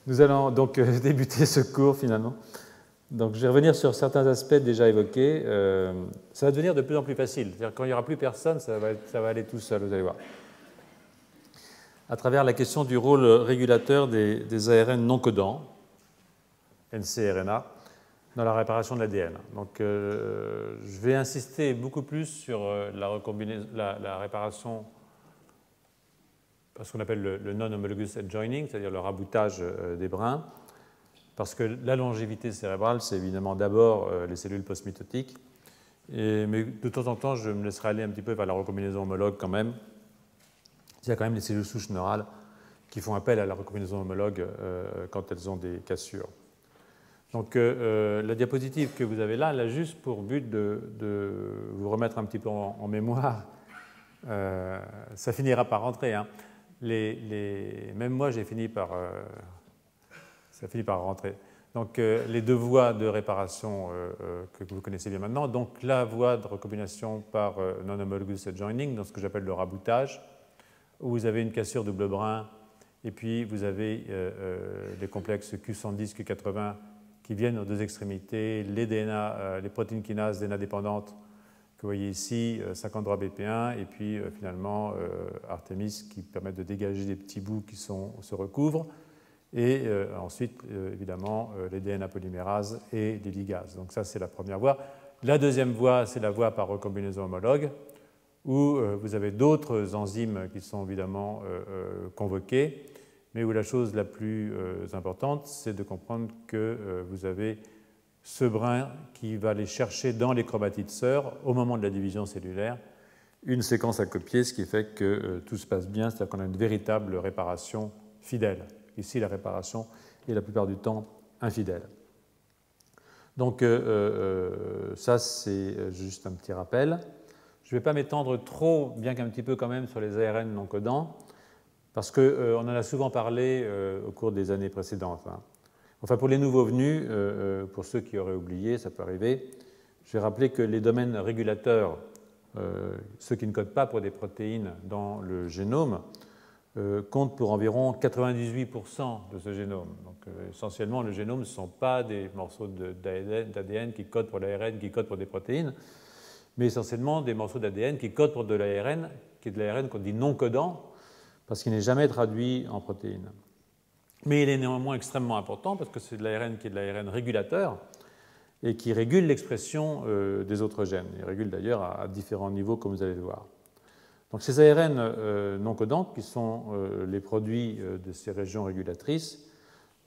Nous allons donc débuter ce cours finalement. Donc, je vais revenir sur certains aspects déjà évoqués. Ça va devenir de plus en plus facile. C'est-à-dire quand il n'y aura plus personne, ça va aller tout seul, vous allez voir. À travers la question du rôle régulateur des ARN non codants, NCRNA, dans la réparation de l'ADN. Donc, je vais insister beaucoup plus sur la réparation, ce qu'on appelle le non-homologous adjoining, c'est-à-dire le raboutage des brins, parce que la longévité cérébrale, c'est évidemment d'abord les cellules postmitotiques, mais de temps en temps, je me laisserai aller un petit peu vers la recombinaison homologue quand même. Il y a quand même les cellules souches neurales qui font appel à la recombinaison homologue quand elles ont des cassures. Donc la diapositive que vous avez là, elle a juste pour but de vous remettre un petit peu en mémoire. Ça finira par rentrer. Hein. Même moi, j'ai fini par... ça finit par rentrer. Donc les deux voies de réparation que vous connaissez bien maintenant. Donc la voie de recombination par non-homologous adjoining, dans ce que j'appelle le raboutage, où vous avez une cassure double brin, et puis vous avez les complexes Q110, Q80 qui viennent aux deux extrémités, les DNA, les protéines kinases DNA dépendantes que vous voyez ici, 53 BP1, et puis finalement Artemis qui permettent de dégager des petits bouts qui se recouvrent, et ensuite évidemment les DNA polymérases et les ligases. Donc ça c'est la première voie. La deuxième voie, c'est la voie par recombinaison homologue, où vous avez d'autres enzymes qui sont évidemment convoquées, mais où la chose la plus importante, c'est de comprendre que vous avez ce brin qui va aller chercher dans les chromatides sœurs, au moment de la division cellulaire, une séquence à copier, ce qui fait que tout se passe bien, c'est-à-dire qu'on a une véritable réparation fidèle. Ici, la réparation est la plupart du temps infidèle. Donc ça, c'est juste un petit rappel. Je ne vais pas m'étendre trop, bien qu'un petit peu quand même, sur les ARN non codants, parce qu'on en a souvent parlé au cours des années précédentes. Hein. Enfin, pour les nouveaux venus, pour ceux qui auraient oublié, ça peut arriver, je vais rappeler que les domaines régulateurs, ceux qui ne codent pas pour des protéines dans le génome, comptent pour environ 98% de ce génome. Donc, essentiellement, le génome, ce ne sont pas des morceaux d'ADN qui codent pour l'ARN, qui codent pour des protéines, mais essentiellement des morceaux d'ADN qui codent pour de l'ARN, qui est de l'ARN qu'on dit non codant, parce qu'il n'est jamais traduit en protéines. Mais il est néanmoins extrêmement important, parce que c'est de l'ARN qui est de l'ARN régulateur, et qui régule l'expression des autres gènes. Il régule d'ailleurs à différents niveaux, comme vous allez le voir. Donc ces ARN non codants, qui sont les produits de ces régions régulatrices,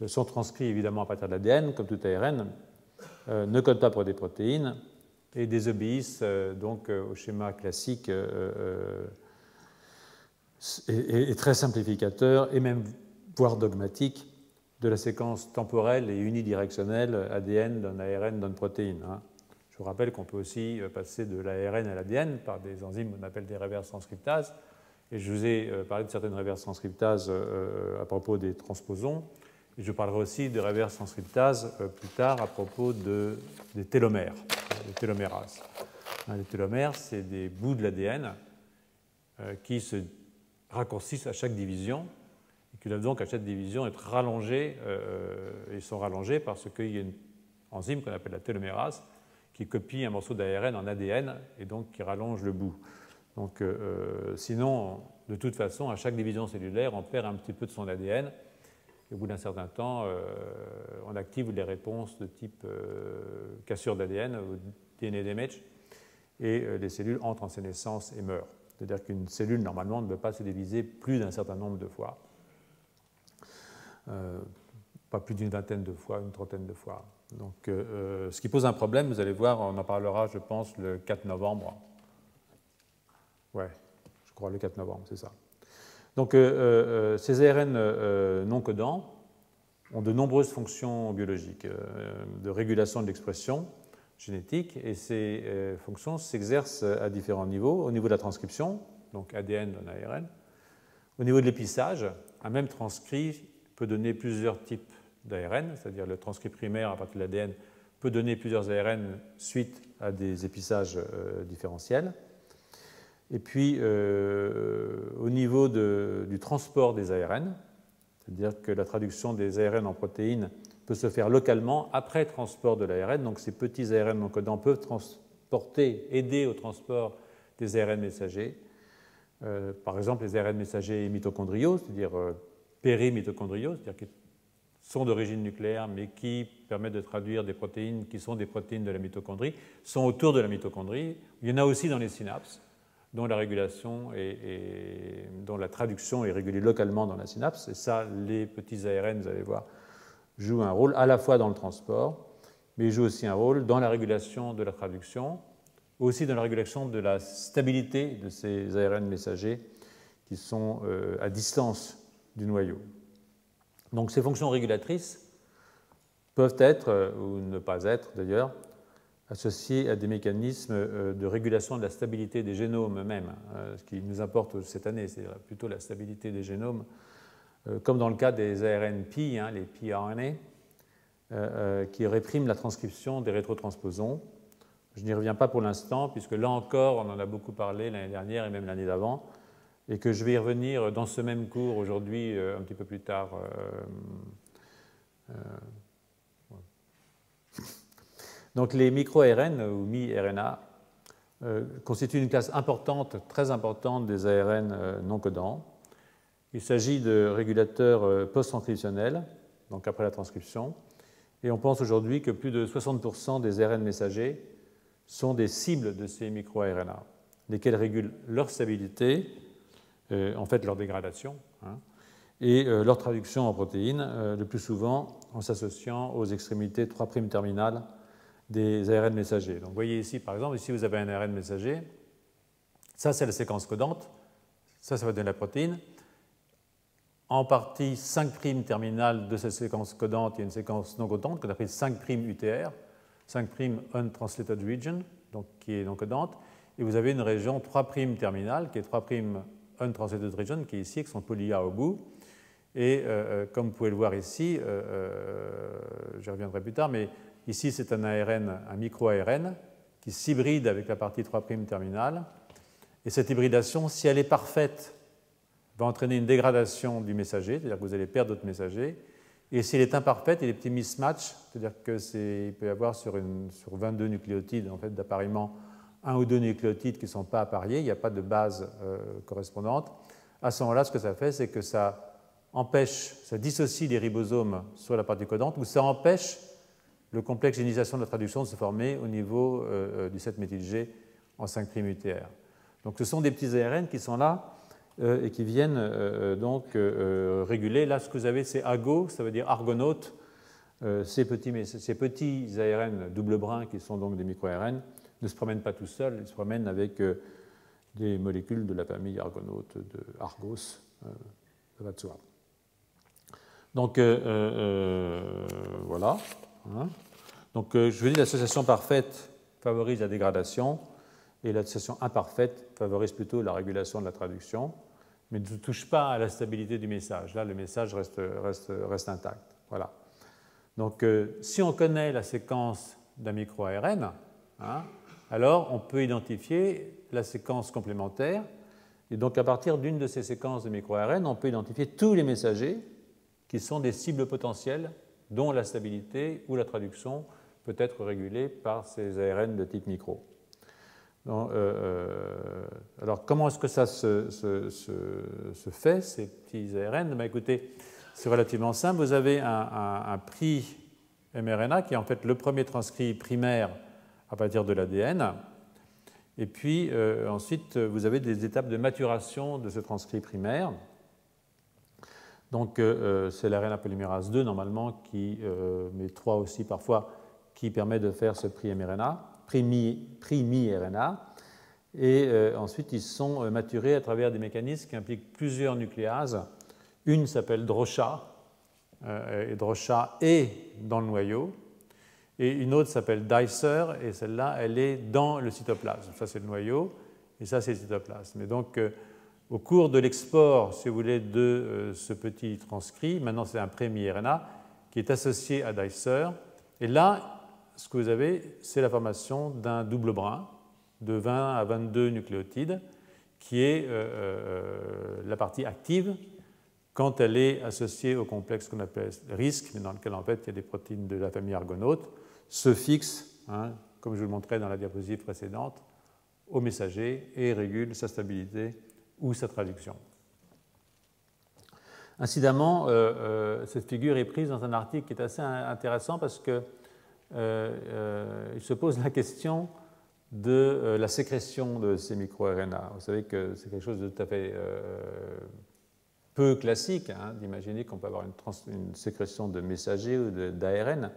sont transcrits évidemment à partir de l'ADN, comme tout ARN, ne codent pas pour des protéines, et désobéissent donc au schéma classique et très simplificateur, et même voire dogmatique, de la séquence temporelle et unidirectionnelle ADN d'un ARN d'une protéine. Hein. Je vous rappelle qu'on peut aussi passer de l'ARN à l'ADN par des enzymes qu'on appelle des reverse transcriptases, et je vous ai parlé de certaines reverse transcriptases à propos des transposons, et je parlerai aussi de reverse transcriptases plus tard à propos des télomères, des télomérases. Les télomères, c'est des bouts de l'ADN qui se raccourcissent à chaque division, et qui doivent donc à chaque division être rallongés. Ils sont rallongés parce qu'il y a une enzyme qu'on appelle la télomérase qui copie un morceau d'ARN en ADN et donc qui rallonge le bout. Donc, sinon, de toute façon, à chaque division cellulaire, on perd un petit peu de son ADN. Et au bout d'un certain temps, on active les réponses de type cassure d'ADN ou DNA damage, et les cellules entrent en sénescence et meurent. C'est-à-dire qu'une cellule, normalement, ne peut pas se diviser plus d'un certain nombre de fois. Pas plus d'une vingtaine de fois, une trentaine de fois. Donc, ce qui pose un problème, vous allez voir, on en parlera, je pense, le 4 novembre. Ouais, je crois le 4 novembre, c'est ça. Donc, ces ARN non codants ont de nombreuses fonctions biologiques de régulation de l'expression génétique, et ces fonctions s'exercent à différents niveaux. Au niveau de la transcription, donc ADN dans ARN. Au niveau de l'épissage, un même transcrit peut donner plusieurs types d'ARN, c'est-à-dire le transcrit primaire à partir de l'ADN peut donner plusieurs ARN suite à des épissages différentiels. Et puis, au niveau du transport des ARN, C'est-à-dire que la traduction des ARN en protéines peut se faire localement après transport de l'ARN. Donc ces petits ARN non codants peuvent aider au transport des ARN messagers. Par exemple, les ARN messagers mitochondriaux, c'est-à-dire périmitochondriaux, c'est-à-dire qui sont d'origine nucléaire, mais qui permettent de traduire des protéines qui sont des protéines de la mitochondrie, sont autour de la mitochondrie. Il y en a aussi dans les synapses, dont la régulation dont la traduction est régulée localement dans la synapse. Et ça, les petits ARN, vous allez voir, jouent un rôle à la fois dans le transport, mais ils jouent aussi un rôle dans la régulation de la traduction, aussi dans la régulation de la stabilité de ces ARN messagers qui sont à distance du noyau. Donc ces fonctions régulatrices peuvent être, ou ne pas être d'ailleurs, associées à des mécanismes de régulation de la stabilité des génomes eux-mêmes. Ce qui nous importe cette année, c'est plutôt la stabilité des génomes, comme dans le cas des ARN-Pi, les pRNA, qui répriment la transcription des rétrotransposons. Je n'y reviens pas pour l'instant, puisque là encore, on en a beaucoup parlé l'année dernière et même l'année d'avant, et que je vais y revenir dans ce même cours aujourd'hui, un petit peu plus tard. Donc les micro-ARN ou mi-RNA constituent une classe importante, très importante des ARN non codants. Il s'agit de régulateurs post-transcriptionnels, donc après la transcription, et on pense aujourd'hui que plus de 60% des ARN messagers sont des cibles de ces micro-RNA, lesquels régulent leur stabilité, en fait leur dégradation, et leur traduction en protéines, le plus souvent en s'associant aux extrémités 3' terminales des ARN messagers. Donc vous voyez ici, par exemple, ici vous avez un ARN messager, ça c'est la séquence codante, ça va donner la protéine. En partie 5' terminale de cette séquence codante, il y a une séquence non codante qu'on appelle 5' UTR, 5' untranslated region, donc qui est non codante, et vous avez une région 3' terminale qui est 3' untranslated region, qui est ici, avec son poly-A au bout. Et comme vous pouvez le voir ici, j'y reviendrai plus tard, mais ici c'est un ARN, un micro-ARN, qui s'hybride avec la partie 3' terminale. Et cette hybridation, si elle est parfaite, va entraîner une dégradation du messager, c'est-à-dire que vous allez perdre votre messager. Et si elle est imparfaite, il y a des petits mismatchs, c'est-à-dire qu'il peut y avoir sur 22 nucléotides, en fait, d'appariement, un ou deux nucléotides qui ne sont pas appariés, il n'y a pas de base correspondante. À ce moment-là, ce que ça fait, c'est que ça empêche, ça dissocie les ribosomes sur la partie codante, ou ça empêche le complexe d'initiation de la traduction de se former au niveau du 7-méthyle-G en 5' UTR. Donc ce sont des petits ARN qui sont là et qui viennent donc réguler. Là, ce que vous avez, c'est AGO, ça veut dire argonaute. Ces petits ARN double brin, qui sont donc des micro-ARN, ne se promènent pas tout seuls, ils se promènent avec des molécules de la famille argonaute, de Argos, ça va de soi. Donc voilà. Donc je vous dis, l'association parfaite favorise la dégradation et l'association imparfaite favorise plutôt la régulation de la traduction, mais ne touche pas à la stabilité du message. Là, le message reste intact. Voilà. Donc si on connaît la séquence d'un micro-ARN, alors on peut identifier la séquence complémentaire, et donc à partir d'une de ces séquences de micro-ARN, on peut identifier tous les messagers qui sont des cibles potentielles dont la stabilité ou la traduction peut être régulée par ces ARN de type micro. Donc, alors comment est-ce que ça se fait, ces petits ARN? Écoutez, c'est relativement simple. Vous avez un pri-mRNA qui est en fait le premier transcrit primaire à partir de l'ADN. Et puis ensuite, vous avez des étapes de maturation de ce transcrit primaire. Donc c'est l'RNA polymérase 2 normalement, mais 3 aussi parfois, qui permet de faire ce pri-mi-RNA. Et ensuite, ils sont maturés à travers des mécanismes qui impliquent plusieurs nucléases. Une s'appelle DROCHA, et DROCHA est dans le noyau. Et une autre s'appelle Dicer, et celle-là, elle est dans le cytoplasme. Ça, c'est le noyau, et ça, c'est le cytoplasme. Et donc, au cours de l'export, si vous voulez, de ce petit transcrit, maintenant c'est un pré-mi-RNA, qui est associé à Dicer. Et là, ce que vous avez, c'est la formation d'un double brin de 20 à 22 nucléotides, qui est la partie active, quand elle est associée au complexe qu'on appelle RISC, mais dans lequel en fait il y a des protéines de la famille argonaute, se fixe, hein, comme je vous le montrais dans la diapositive précédente, au messager et régule sa stabilité ou sa traduction. Incidemment, cette figure est prise dans un article qui est assez intéressant parce qu'il se pose la question de la sécrétion de ces microRNA. Vous savez que c'est quelque chose de tout à fait peu classique, hein, d'imaginer qu'on peut avoir une sécrétion de messagers ou d'ARN.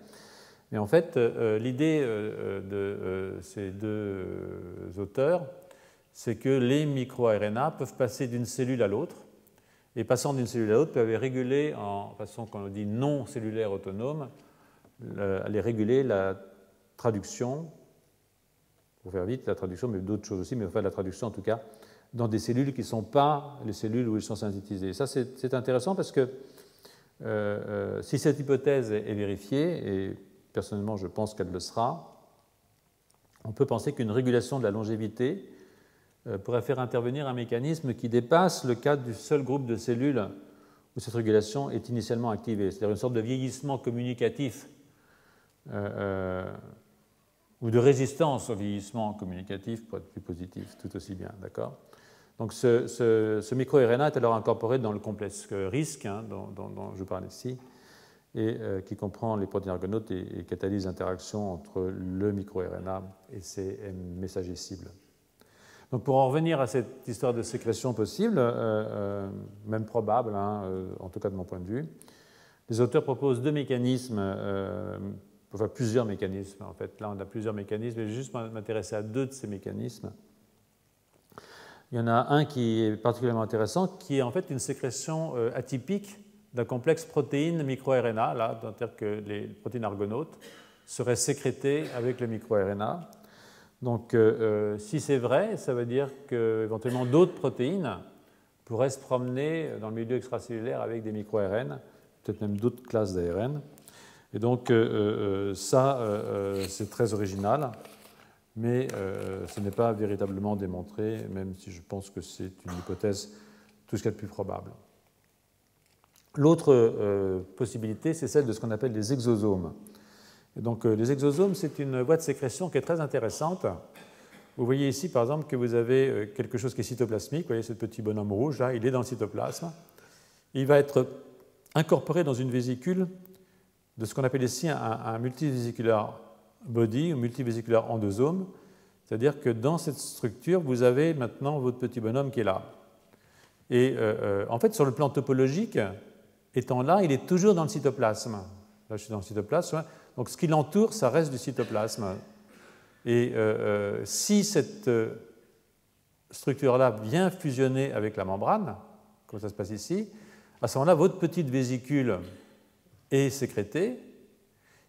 Mais en fait, l'idée de ces deux auteurs, c'est que les microRNA peuvent passer d'une cellule à l'autre, et passant d'une cellule à l'autre, peuvent réguler en façon qu'on dit non cellulaire autonome, aller réguler la traduction, pour faire vite, la traduction, mais d'autres choses aussi, mais enfin la traduction en tout cas, dans des cellules qui ne sont pas les cellules où ils sont synthétisés. Ça, c'est intéressant parce que si cette hypothèse est vérifiée, et personnellement je pense qu'elle le sera, on peut penser qu'une régulation de la longévité pourrait faire intervenir un mécanisme qui dépasse le cadre du seul groupe de cellules où cette régulation est initialement activée, c'est-à-dire une sorte de vieillissement communicatif ou de résistance au vieillissement communicatif, pour être plus positif, tout aussi bien, d'accord ? Donc ce microRNA est alors incorporé dans le complexe RISC, hein, dont je parle ici, et qui comprend les protéines argonautes et catalyse l'interaction entre le microRNA et ses messagers cibles. Donc pour en revenir à cette histoire de sécrétion possible, même probable, hein, en tout cas de mon point de vue, les auteurs proposent deux mécanismes, enfin plusieurs mécanismes en fait. Là on a plusieurs mécanismes, et je vais juste m'intéresser à deux de ces mécanismes. Il y en a un qui est particulièrement intéressant, qui est en fait une sécrétion atypique d'un complexe protéine microRNA, là, c'est-à-dire que les protéines argonautes seraient sécrétées avec le microRNA. Donc, si c'est vrai, ça veut dire qu'éventuellement d'autres protéines pourraient se promener dans le milieu extracellulaire avec des microRN, peut-être même d'autres classes d'ARN. Et donc, c'est très original, mais ce n'est pas véritablement démontré, même si je pense que c'est une hypothèse tout ce qu'il y a de plus probable. L'autre possibilité, c'est celle de ce qu'on appelle les exosomes. Et donc, les exosomes, c'est une voie de sécrétion qui est très intéressante. Vous voyez ici, par exemple, que vous avez quelque chose qui est cytoplasmique. Vous voyez ce petit bonhomme rouge, là, il est dans le cytoplasme. Il va être incorporé dans une vésicule de ce qu'on appelle ici un multivésiculaire body ou multivésiculaire endosome. C'est-à-dire que dans cette structure, vous avez maintenant votre petit bonhomme qui est là. Et en fait, sur le plan topologique, étant là, il est toujours dans le cytoplasme. Là, je suis dans le cytoplasme. Donc, ce qui l'entoure, ça reste du cytoplasme. Et si cette structure-là vient fusionner avec la membrane, comme ça se passe ici, à ce moment-là, votre petite vésicule est sécrétée.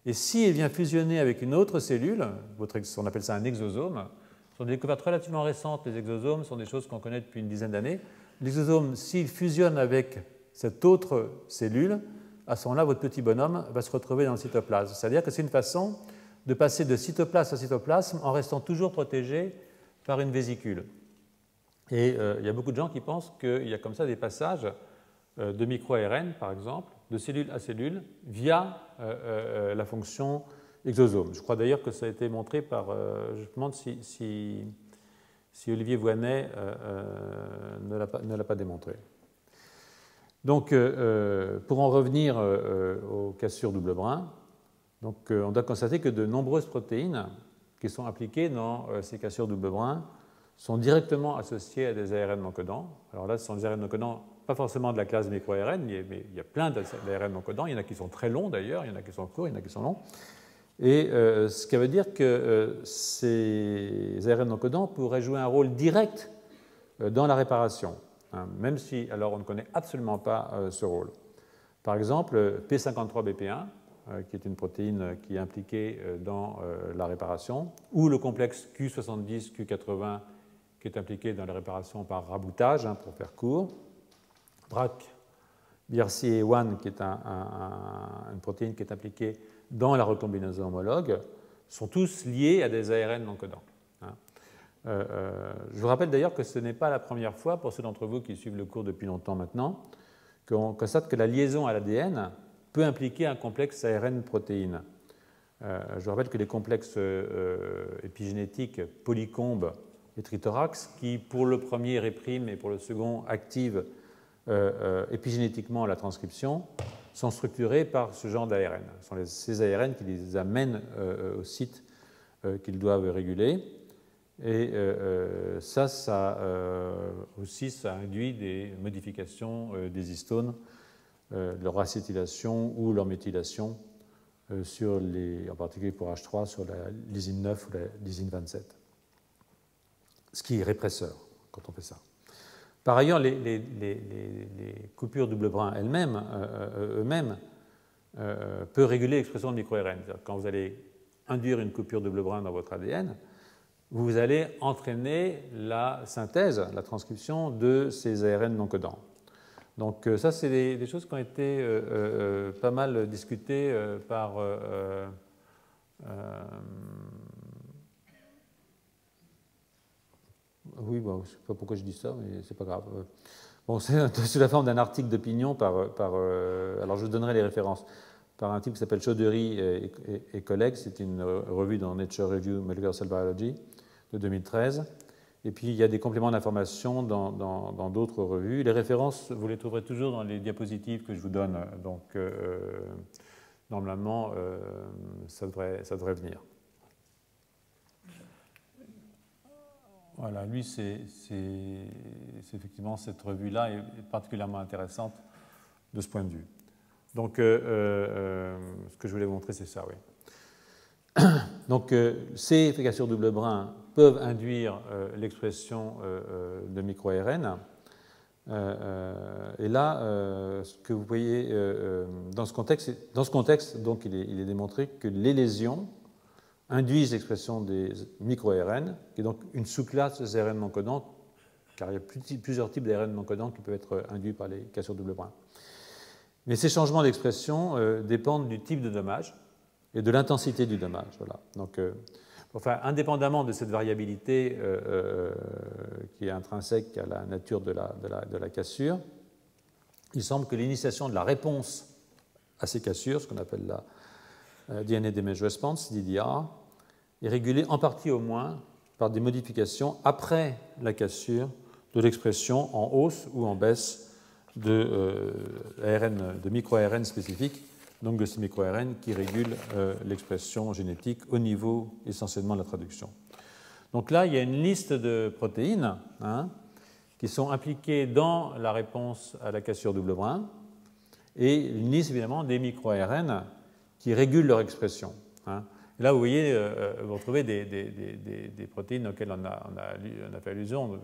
Et si elle vient fusionner avec une autre cellule, on appelle ça un exosome, ce sont des découvertes relativement récentes. Les exosomes sont des choses qu'on connaît depuis une dizaine d'années. L'exosome, s'il fusionne avec cette autre cellule, à ce moment-là, votre petit bonhomme va se retrouver dans le cytoplasme. C'est-à-dire que c'est une façon de passer de cytoplasme à cytoplasme en restant toujours protégé par une vésicule. Et il y a beaucoup de gens qui pensent qu'il y a comme ça des passages de micro-ARN, par exemple, de cellule à cellule, via la fonction exosome. Je crois d'ailleurs que ça a été montré par... je me demande si Olivier Voinet ne l'a pas démontré. Donc, pour en revenir aux cassures double brin, donc, on doit constater que de nombreuses protéines qui sont impliquées dans ces cassures double brin sont directement associées à des ARN non codants. Alors là, ce sont des ARN non codants, pas forcément de la classe micro-ARN, mais il y a plein d'ARN non codants. Il y en a qui sont très longs d'ailleurs, il y en a qui sont courts, il y en a qui sont longs. Et ce qui veut dire que ces ARN non codants pourraient jouer un rôle direct dans la réparation. Même si, alors, on ne connaît absolument pas ce rôle. Par exemple, P53BP1, qui est une protéine qui est impliquée dans la réparation, ou le complexe Q70, Q80, qui est impliqué dans la réparation par raboutage, pour faire court, BRCA1, qui est une protéine qui est impliquée dans la recombinaison homologue, sont tous liés à des ARN non codants. Je vous rappelle d'ailleurs que ce n'est pas la première fois, pour ceux d'entre vous qui suivent le cours depuis longtemps maintenant, qu'on constate que la liaison à l'ADN peut impliquer un complexe ARN-protéine. Je vous rappelle que les complexes épigénétiques polycombes et trithorax, qui pour le premier répriment et pour le second activent épigénétiquement la transcription, sont structurés par ce genre d'ARN. Ce sont ces ARN qui les amènent au site qu'ils doivent réguler. Et ça aussi, ça induit des modifications des histones, leur acétylation ou leur méthylation, en particulier pour H3, sur la lysine 9 ou la lysine 27. Ce qui est répresseur quand on fait ça. Par ailleurs, les coupures double brin eux-mêmes peuvent réguler l'expression de micro-ARN. Quand vous allez induire une coupure double brin dans votre ADN, vous allez entraîner la synthèse, la transcription de ces ARN non codants. Donc ça, c'est des choses qui ont été pas mal discutées par oui, bon, je ne sais pas pourquoi je dis ça, mais c'est pas grave. Bon, c'est sous la forme d'un article d'opinion alors je vous donnerai les références, par un type qui s'appelle Chaudhary et collègues. C'est une revue dans Nature Review Molecular Cell Biology de 2013. Et puis, il y a des compléments d'information dans d'autres revues. Les références, vous les trouverez toujours dans les diapositives que je vous donne. Donc, normalement, ça devrait venir. Voilà, lui, c'est effectivement cette revue-là est particulièrement intéressante de ce point de vue. Donc, ce que je voulais vous montrer, c'est ça, oui. Donc, ces cassures double brin peuvent induire l'expression de micro-ARN. Et là, ce que vous voyez dans ce contexte, donc, il est démontré que les lésions induisent l'expression des micro-ARN, qui est donc une sous-classe des ARN non codants, car il y a plusieurs types d'ARN non codants qui peuvent être induits par les cassures double brin. Mais ces changements d'expression dépendent du type de dommage et de l'intensité du dommage. Voilà. Donc, enfin, indépendamment de cette variabilité qui est intrinsèque à la nature de la cassure, il semble que l'initiation de la réponse à ces cassures, ce qu'on appelle la DNA Damage Response, DDR, est régulée en partie au moins par des modifications après la cassure de l'expression en hausse ou en baisse de micro-ARN spécifiques, donc de ces micro-ARN qui régulent l'expression génétique au niveau essentiellement de la traduction. Donc là, il y a une liste de protéines qui sont impliquées dans la réponse à la cassure double brin et une liste évidemment des micro-ARN qui régulent leur expression. Et là, vous voyez, vous retrouvez des protéines auxquelles on a fait allusion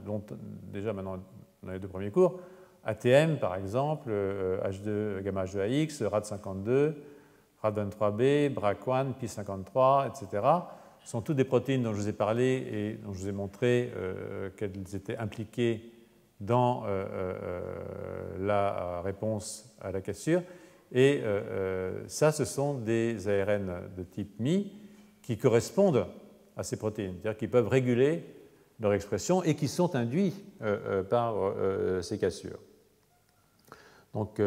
déjà maintenant dans les deux premiers cours. ATM, par exemple, H2, gamma H2AX, RAD52, RAD23B, BRAC1, Pi53, etc. Ce sont toutes des protéines dont je vous ai parlé et dont je vous ai montré qu'elles étaient impliquées dans la réponse à la cassure. Et ça, ce sont des ARN de type Mi qui correspondent à ces protéines, c'est-à-dire qu'ils peuvent réguler leur expression et qui sont induits par ces cassures. Donc,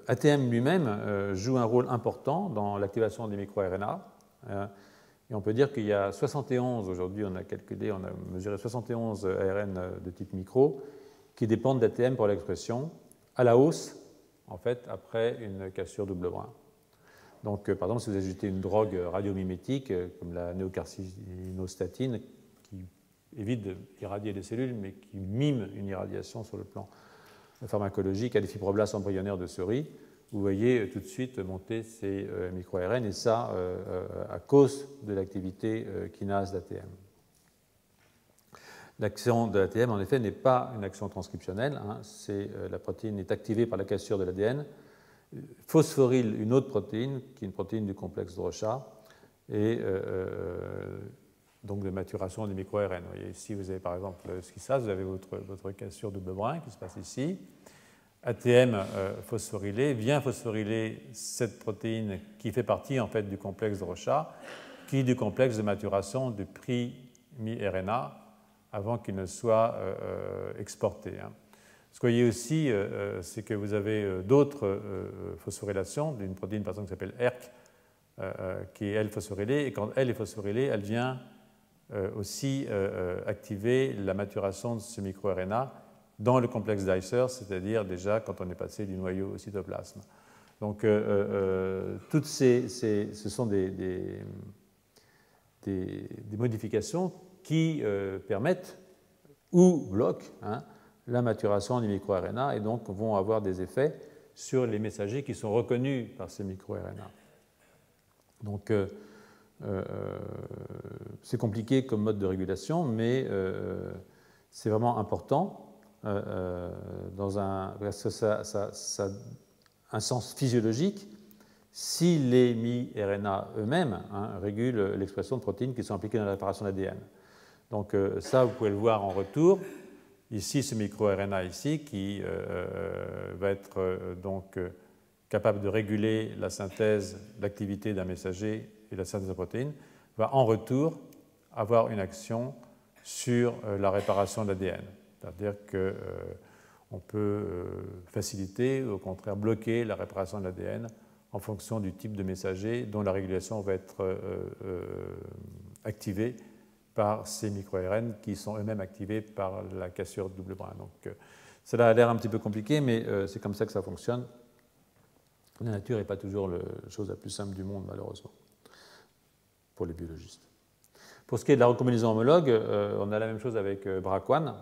ATM lui-même joue un rôle important dans l'activation des micro-RNA. Et on peut dire qu'il y a 71, aujourd'hui on a calculé, on a mesuré 71 ARN de type micro qui dépendent d'ATM pour l'expression, à la hausse, en fait, après une cassure double brin. Donc, par exemple, si vous ajoutez une drogue radiomimétique, comme la néocarcinostatine, qui évite d'irradier les cellules, mais qui mime une irradiation sur le plan pharmacologique à des fibroblastes embryonnaires de souris, vous voyez tout de suite monter ces micro-ARN, et ça à cause de l'activité kinase d'ATM. L'action de l'ATM, en effet, n'est pas une action transcriptionnelle. La protéine est activée par la cassure de l'ADN, phosphoryle une autre protéine, qui est une protéine du complexe de Rochat, et donc de maturation des micro-ARN. Vous voyez, ici, vous avez par exemple ce qui se passe, vous avez votre cassure double brin qui se passe ici. ATM phosphorylé vient phosphoryler cette protéine qui fait partie en fait du complexe de Rochat, qui est du complexe de maturation du primi-RNA avant qu'il ne soit exporté. Ce que vous voyez aussi, c'est que vous avez d'autres phosphorylations d'une protéine par exemple qui s'appelle ERK, qui est elle phosphorylée, et quand elle est phosphorylée, elle vient aussi activer la maturation de ce microRNA dans le complexe Dicer, c'est-à-dire déjà quand on est passé du noyau au cytoplasme. Donc toutes ce sont des modifications qui permettent ou bloquent la maturation du microRNA et donc vont avoir des effets sur les messagers qui sont reconnus par ces microRNA. Donc c'est compliqué comme mode de régulation, mais c'est vraiment important parce que ça a un sens physiologique si les mi-RNA eux-mêmes régulent l'expression de protéines qui sont impliquées dans la réparation de l'ADN. Donc ça, vous pouvez le voir en retour. Ici, ce microRNA ici, qui va être donc capable de réguler la synthèse, l'activité d'un messager et la synthèse de protéines, va en retour avoir une action sur la réparation de l'ADN. C'est-à-dire qu'on peut faciliter ou au contraire bloquer la réparation de l'ADN en fonction du type de messager dont la régulation va être activée par ces micro-ARN qui sont eux-mêmes activés par la cassure double brin. Donc, cela a l'air un petit peu compliqué, mais c'est comme ça que ça fonctionne. La nature n'est pas toujours la chose la plus simple du monde, malheureusement, pour les biologistes. Pour ce qui est de la recombinaison homologue, on a la même chose avec BRCA1,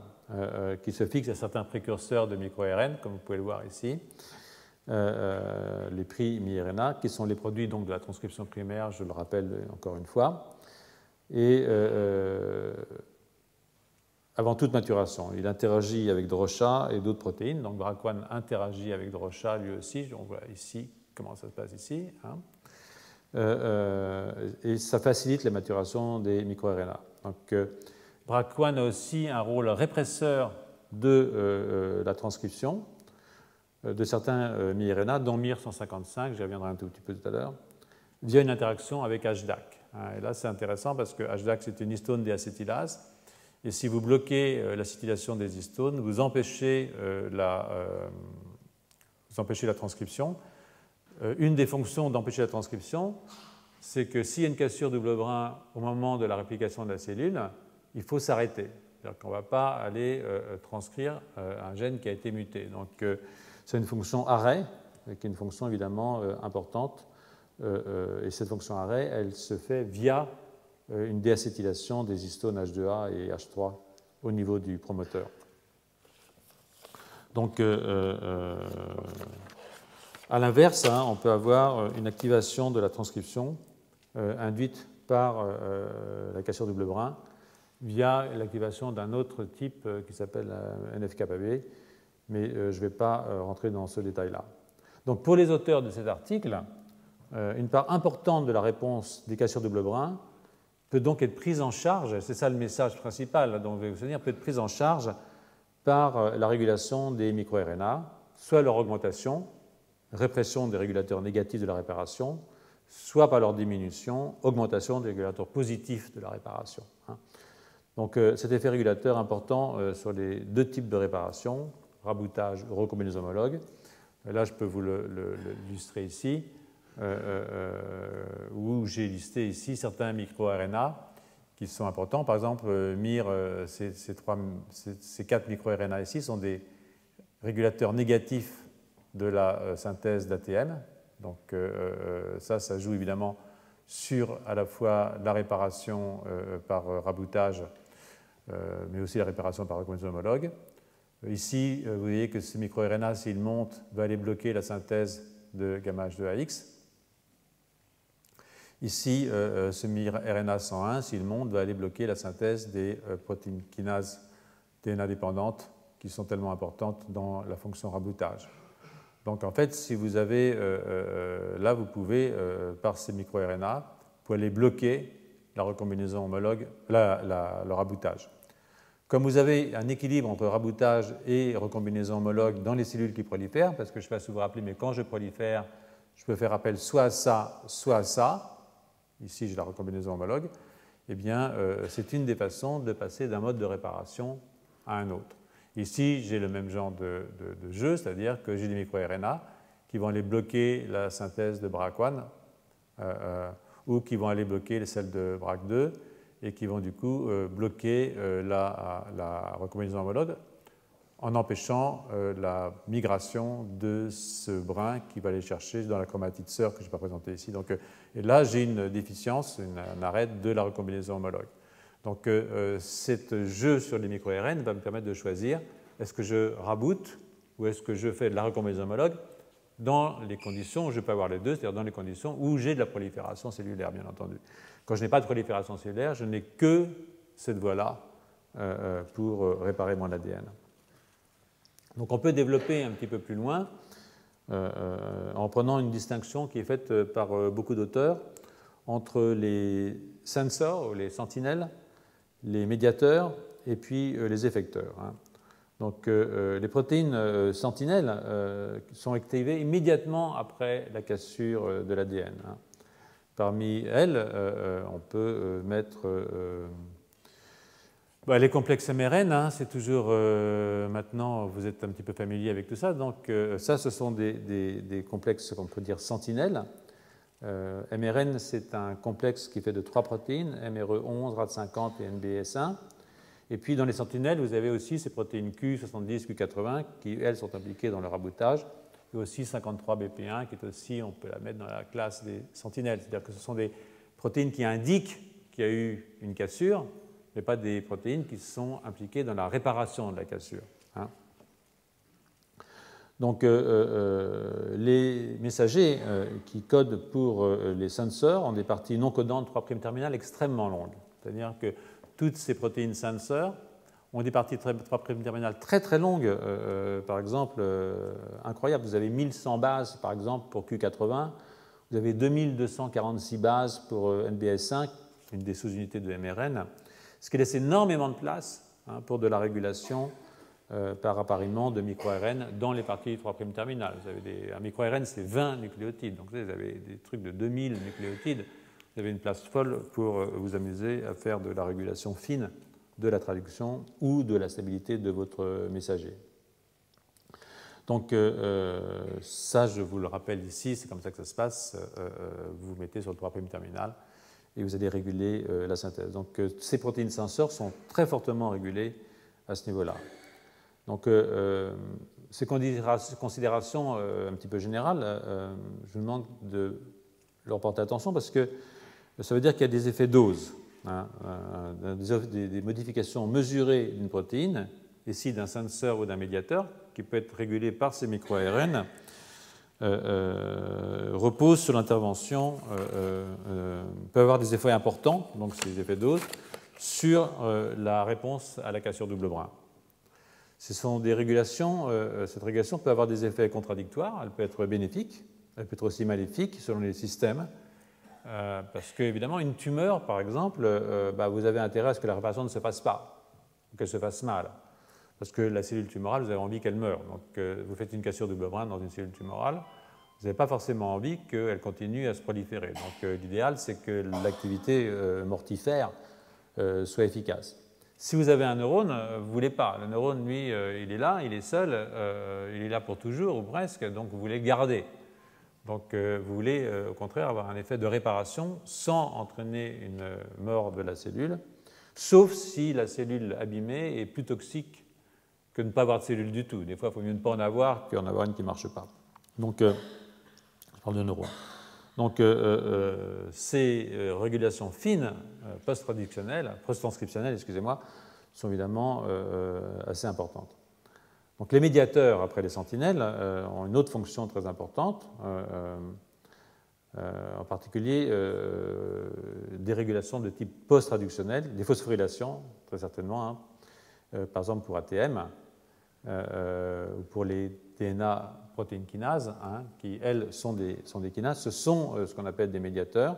qui se fixe à certains précurseurs de micro-ARN, comme vous pouvez le voir ici, les pri-mi-RNA, qui sont les produits donc, de la transcription primaire, je le rappelle encore une fois. Et avant toute maturation, il interagit avec Drosha et d'autres protéines. Donc BRCA1 interagit avec Drosha lui aussi. On voit ici comment ça se passe ici. Et ça facilite la maturation des microRNA. Donc BRCA1 a aussi un rôle répresseur de la transcription de certains mi-RNA, dont MIR155, j'y reviendrai un tout petit peu tout à l'heure, via une interaction avec HDAC. Et là, c'est intéressant parce que HDAC, c'est une histone déacétylase. Et si vous bloquez l'acétylation des histones, vous empêchez la transcription. Une des fonctions d'empêcher la transcription, c'est que s'il y a une cassure double brin au moment de la réplication de la cellule, il faut s'arrêter. C'est-à-dire qu'on ne va pas aller transcrire un gène qui a été muté. Donc, c'est une fonction arrêt, qui est une fonction évidemment importante. Et cette fonction arrêt, elle se fait via une déacétylation des histones H2A et H3 au niveau du promoteur. Donc, à l'inverse, on peut avoir une activation de la transcription induite par la cassure double brin via l'activation d'un autre type qui s'appelle NF-κB, mais je ne vais pas rentrer dans ce détail-là. Donc, pour les auteurs de cet article, une part importante de la réponse des cassures double brin peut donc être prise en charge, c'est ça le message principal dont je vais vous tenir, peut être prise en charge par la régulation des microRNA, soit leur augmentation, répression des régulateurs négatifs de la réparation, soit par leur diminution, augmentation des régulateurs positifs de la réparation. Donc cet effet régulateur important sur les deux types de réparation, raboutage ou recombinaison homologue. Là, je peux vous l'illustrer ici, où j'ai listé ici certains microRNA qui sont importants. Par exemple, MIR, ces 4 microRNA ici sont des régulateurs négatifs de la synthèse d'ATM. Donc ça joue évidemment sur à la fois la réparation par raboutage, mais aussi la réparation par recombinaison homologue. Ici, vous voyez que ce microRNA, s'il monte, va aller bloquer la synthèse de gamma-H2AX. Ici, ce miRNA 101, s'il monte, va aller bloquer la synthèse des protéines kinases DNA dépendantes qui sont tellement importantes dans la fonction raboutage. Donc en fait, si vous avez, là vous pouvez, par ces microRNA, vous pouvez aller bloquer la recombinaison homologue, le raboutage. Comme vous avez un équilibre entre raboutage et recombinaison homologue dans les cellules qui prolifèrent, parce que je ne sais pas si vous vous rappelez, mais quand je prolifère, je peux faire appel soit à ça, soit à ça. Ici, j'ai la recombinaison homologue. Eh bien, c'est une des façons de passer d'un mode de réparation à un autre. Ici, j'ai le même genre de jeu, c'est-à-dire que j'ai des microRNA qui vont aller bloquer la synthèse de BRCA1 ou qui vont aller bloquer les celles de BRCA2 et qui vont du coup bloquer la recombinaison homologue en empêchant la migration de ce brin qui va aller chercher dans la chromatide sœur que je n'ai pas présentée ici. Donc, et là, j'ai une déficience, un arrêt de la recombinaison homologue. Donc, ce jeu sur les micro-ARN va me permettre de choisir est-ce que je raboute ou est-ce que je fais de la recombinaison homologue dans les conditions où je peux avoir les deux, c'est-à-dire dans les conditions où j'ai de la prolifération cellulaire, bien entendu. Quand je n'ai pas de prolifération cellulaire, je n'ai que cette voie-là pour réparer mon ADN. Donc on peut développer un petit peu plus loin en prenant une distinction qui est faite par beaucoup d'auteurs entre les sensors, ou les sentinelles, les médiateurs et puis les effecteurs. Donc les protéines sentinelles sont activées immédiatement après la cassure de l'ADN. Parmi elles, on peut mettre les complexes MRN, c'est toujours, maintenant, vous êtes un petit peu familier avec tout ça. Donc ça, ce sont des complexes qu'on peut dire sentinelles. MRN, c'est un complexe qui fait de 3 protéines, MRE11, RAD50 et NBS1. Et puis dans les sentinelles, vous avez aussi ces protéines Q70, Q80 qui, elles, sont impliquées dans le raboutage. Et aussi 53BP1 qui est aussi, on peut la mettre dans la classe des sentinelles. C'est-à-dire que ce sont des protéines qui indiquent qu'il y a eu une cassure, mais pas des protéines qui sont impliquées dans la réparation de la cassure. Donc les messagers qui codent pour les sensors ont des parties non codantes 3' terminales extrêmement longues. C'est-à-dire que toutes ces protéines sensors ont des parties 3' terminales très très longues. Par exemple, incroyable, vous avez 1100 bases par exemple pour Q80, vous avez 2246 bases pour NBS5, une des sous-unités de MRN, ce qui laisse énormément de place pour de la régulation par appariement de micro-ARN dans les parties 3' terminales. Vous avez un micro-ARN, c'est 20 nucléotides, donc vous avez des trucs de 2000 nucléotides. Vous avez une place folle pour vous amuser à faire de la régulation fine de la traduction ou de la stabilité de votre messager. Donc ça, je vous le rappelle ici, c'est comme ça que ça se passe. Vous vous mettez sur le 3' terminal et vous allez réguler la synthèse. Donc ces protéines sensors sont très fortement régulées à ce niveau-là. Donc ces considérations un petit peu générales, je vous demande de leur porter attention parce que ça veut dire qu'il y a des effets dose, des modifications mesurées d'une protéine, ici d'un sensor ou d'un médiateur, qui peut être régulé par ces micro-ARN, repose sur l'intervention, peut avoir des effets importants, donc ces effets dose, sur la réponse à la cassure double brin. Ce sont des régulations, cette régulation peut avoir des effets contradictoires, elle peut être bénéfique, elle peut être aussi maléfique selon les systèmes, parce qu'évidemment, une tumeur, par exemple, vous avez intérêt à ce que la réparation ne se fasse pas, ou qu'elle se fasse mal, parce que la cellule tumorale, vous avez envie qu'elle meure. Donc, vous faites une cassure double brin dans une cellule tumorale, vous n'avez pas forcément envie qu'elle continue à se proliférer. Donc, l'idéal, c'est que l'activité mortifère soit efficace. Si vous avez un neurone, vous ne voulez pas. Le neurone, lui, il est là, il est seul, il est là pour toujours ou presque, donc vous voulez le garder. Donc vous voulez au contraire avoir un effet de réparation sans entraîner une mort de la cellule, sauf si la cellule abîmée est plus toxique que de ne pas avoir de cellule du tout. Des fois, il faut mieux ne pas en avoir qu'en avoir une qui ne marche pas. Donc, je parle de neurones. Donc ces régulations fines, post-transcriptionnelles, excusez-moi, sont évidemment assez importantes. Donc les médiateurs, après les sentinelles, ont une autre fonction très importante, en particulier des régulations de type post-traductionnel, des phosphorylations, très certainement, par exemple pour ATM, ou pour les DNA protéines kinases, qui, elles, sont des kinases. Ce sont ce qu'on appelle des médiateurs,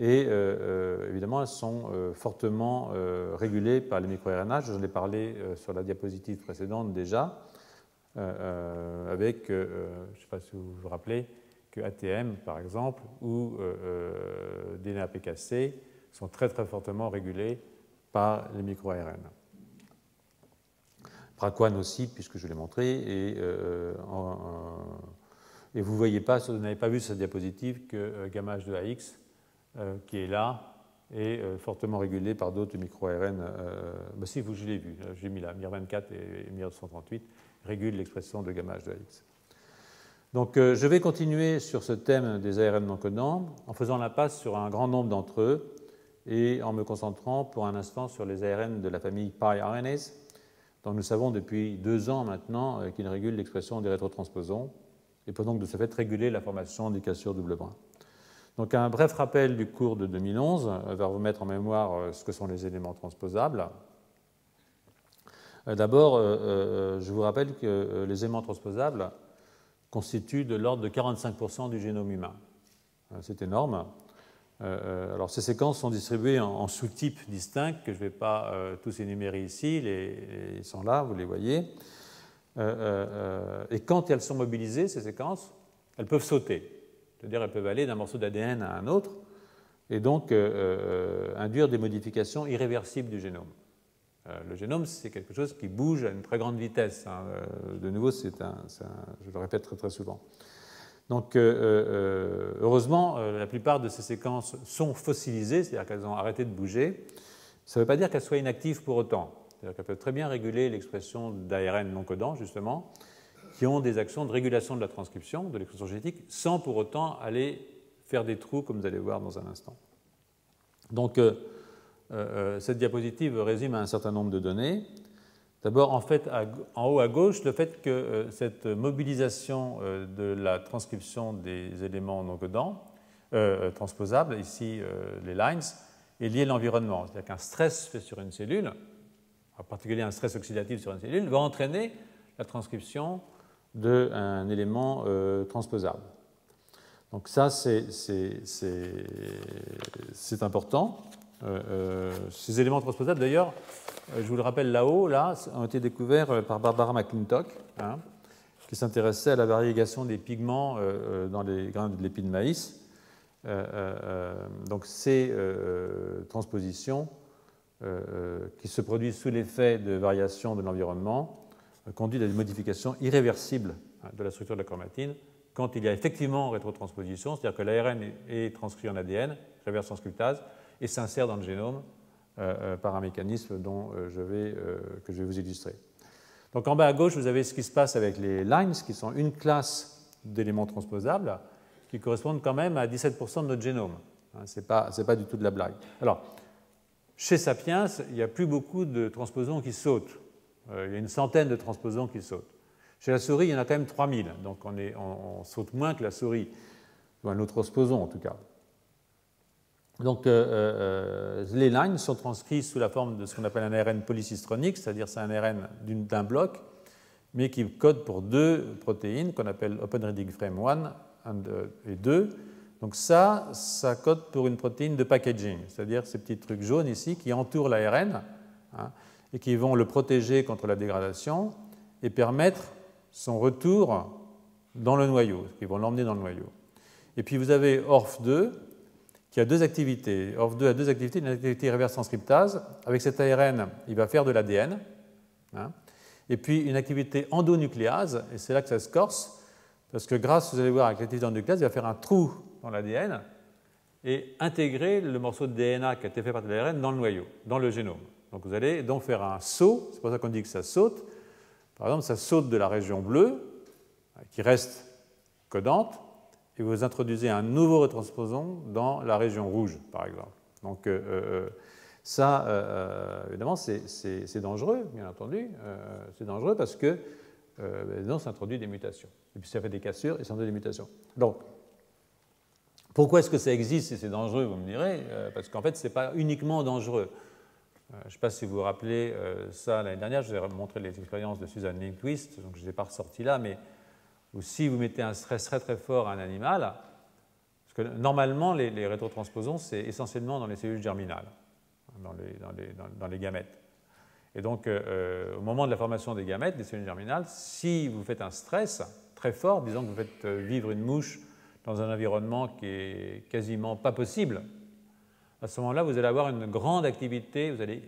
et évidemment, elles sont fortement régulées par les microRNA. Je vous en ai parlé sur la diapositive précédente déjà, avec, je ne sais pas si vous vous rappelez, que ATM, par exemple, ou DNA PKC sont très très fortement régulés par les microARN. Braquan aussi, puisque je l'ai montré, et vous ne voyez pas, vous n'avez pas vu sur cette diapositive que gamma H2AX, qui est là, est fortement régulé par d'autres micro-ARN. Si, je l'ai vu, j'ai mis là, MIR24 et MIR238 régulent l'expression de gamma H2AX. Donc, je vais continuer sur ce thème des ARN non codants en faisant l'impasse sur un grand nombre d'entre eux et en me concentrant pour un instant sur les ARN de la famille PyRNase, dont nous savons depuis 2 ans maintenant qu'ils régulent l'expression des rétrotransposons et peuvent donc de ce fait réguler la formation des cassures double brin. Donc un bref rappel du cours de 2011 va vous mettre en mémoire ce que sont les éléments transposables. D'abord, je vous rappelle que les éléments transposables constituent de l'ordre de 45% du génome humain. C'est énorme. Alors ces séquences sont distribuées en sous-types distincts que je ne vais pas tous énumérer ici, ils sont là, vous les voyez. Et quand elles sont mobilisées, ces séquences, elles peuvent sauter. C'est-à-dire qu'elles peuvent aller d'un morceau d'ADN à un autre et donc induire des modifications irréversibles du génome. Le génome, c'est quelque chose qui bouge à une très grande vitesse. De nouveau, je le répète très, très souvent. Donc, heureusement, la plupart de ces séquences sont fossilisées, c'est-à-dire qu'elles ont arrêté de bouger. Ça ne veut pas dire qu'elles soient inactives pour autant. C'est-à-dire qu'elles peuvent très bien réguler l'expression d'ARN non codants, justement, qui ont des actions de régulation de la transcription, de l'expression génétique, sans pour autant aller faire des trous, comme vous allez voir dans un instant. Donc, cette diapositive résume un certain nombre de données. D'abord, en fait, en haut à gauche, le fait que cette mobilisation de la transcription des éléments non codants, transposables, ici les lines, est liée à l'environnement. C'est-à-dire qu'un stress fait sur une cellule, en particulier un stress oxydatif sur une cellule, va entraîner la transcription d'un élément transposable. Donc ça, c'est important. Ces éléments transposables, d'ailleurs, je vous le rappelle là-haut, là, ont été découverts par Barbara McClintock, qui s'intéressait à la variégation des pigments dans les grains de l'épi de maïs. Donc ces transpositions qui se produisent sous l'effet de variations de l'environnement conduisent à des modifications irréversibles de la structure de la chromatine quand il y a effectivement rétrotransposition, c'est-à-dire que l'ARN est transcrit en ADN, reverse transcriptase, et s'insère dans le génome par un mécanisme que je vais vous illustrer. Donc en bas à gauche, vous avez ce qui se passe avec les lines, qui sont une classe d'éléments transposables, qui correspondent quand même à 17% de notre génome. Ce n'est pas du tout de la blague. Alors, chez Sapiens, il n'y a plus beaucoup de transposons qui sautent. Il y a une centaine de transposons qui sautent. Chez la souris, il y en a quand même 3000, donc on saute moins que la souris, ou un autre transposon en tout cas. Donc, les lines sont transcrits sous la forme de ce qu'on appelle un ARN polycistronique, c'est-à-dire c'est un ARN d'un bloc, mais qui code pour 2 protéines qu'on appelle Open Reading Frame 1 et 2. Donc ça code pour une protéine de packaging, c'est-à-dire ces petits trucs jaunes ici qui entourent l'ARN et qui vont le protéger contre la dégradation et permettre son retour dans le noyau, qui vont l'emmener dans le noyau. Et puis vous avez ORF2 qui a 2 activités. ORF2 a 2 activités, une activité reverse transcriptase. Avec cet ARN, il va faire de l'ADN. Et puis une activité endonucléase, et c'est là que ça se corse, parce que grâce, vous allez voir, avec l'activité endonucléase, il va faire un trou dans l'ADN et intégrer le morceau de DNA qui a été fait par l'ARN dans le noyau, dans le génome. Donc vous allez donc faire un saut, c'est pour ça qu'on dit que ça saute. Par exemple, ça saute de la région bleue, qui reste codante, et vous introduisez un nouveau retransposon dans la région rouge, par exemple. Donc ça, évidemment, c'est dangereux, bien entendu. C'est dangereux parce que ça introduit des mutations. Et puis ça fait des cassures et ça introduit des mutations. Donc, pourquoi est-ce que ça existe si c'est dangereux, vous me direz? Parce qu'en fait, ce n'est pas uniquement dangereux. Je ne sais pas si vous vous rappelez ça l'année dernière, je vous ai montré les expériences de Susan Lindquist, donc je ne les ai pas ressorties là, mais si vous mettez un stress très très fort à un animal, parce que normalement les rétrotransposons, c'est essentiellement dans les cellules germinales, dans les gamètes. Et donc au moment de la formation des gamètes, des cellules germinales, si vous faites un stress très fort, disons que vous faites vivre une mouche dans un environnement qui est quasiment pas possible, à ce moment-là, vous allez avoir une grande activité, vous allez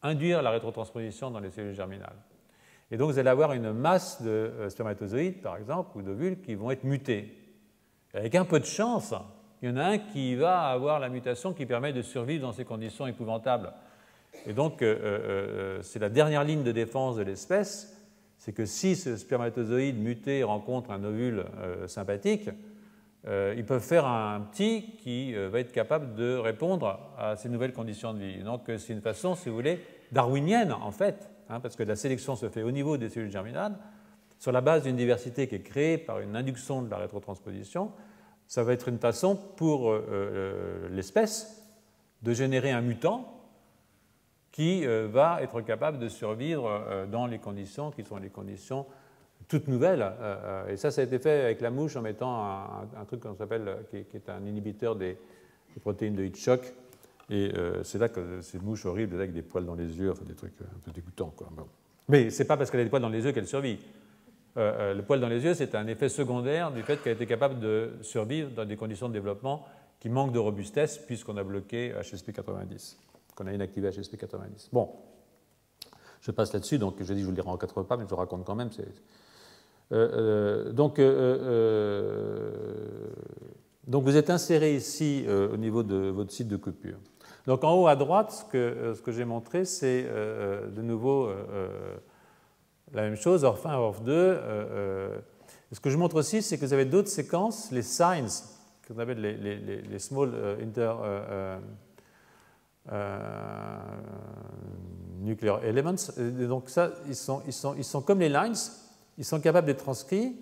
induire la rétrotransposition dans les cellules germinales. Et donc, vous allez avoir une masse de spermatozoïdes, par exemple, ou d'ovules qui vont être mutés. Et avec un peu de chance, il y en a un qui va avoir la mutation qui permet de survivre dans ces conditions épouvantables. Et donc, c'est la dernière ligne de défense de l'espèce, c'est que si ce spermatozoïde muté rencontre un ovule sympathique, ils peuvent faire un petit qui va être capable de répondre à ces nouvelles conditions de vie. Donc, c'est une façon, si vous voulez, darwinienne, en fait, hein, parce que la sélection se fait au niveau des cellules germinales, sur la base d'une diversité qui est créée par une induction de la rétrotransposition. Ça va être une façon pour l'espèce de générer un mutant qui va être capable de survivre dans les conditions qui sont les conditions toutes nouvelles. Et ça a été fait avec la mouche en mettant un truc qu'on s'appelle, qui est un inhibiteur des protéines de Hitchcock. Et c'est là que ces mouches horribles, avec des poils dans les yeux, enfin des trucs un peu dégoûtants, quoi. Bon. Mais ce n'est pas parce qu'elle a des poils dans les yeux qu'elle survit. Le poil dans les yeux, c'est un effet secondaire du fait qu'elle était capable de survivre dans des conditions de développement qui manquent de robustesse puisqu'on a bloqué HSP90, qu'on a inactivé HSP90. Bon, je passe là-dessus, donc je dis que je vous le dirai en 4 pas, mais je le raconte quand même. Donc vous êtes inséré ici au niveau de votre site de coupure. Donc en haut à droite, ce que j'ai montré, c'est de nouveau la même chose, ORF1, ORF2. Ce que je montre aussi, c'est que vous avez d'autres séquences, les signs, qu'on appelle les small nuclear elements. Et donc ça, ils sont comme les lines, ils sont capables d'être transcrits,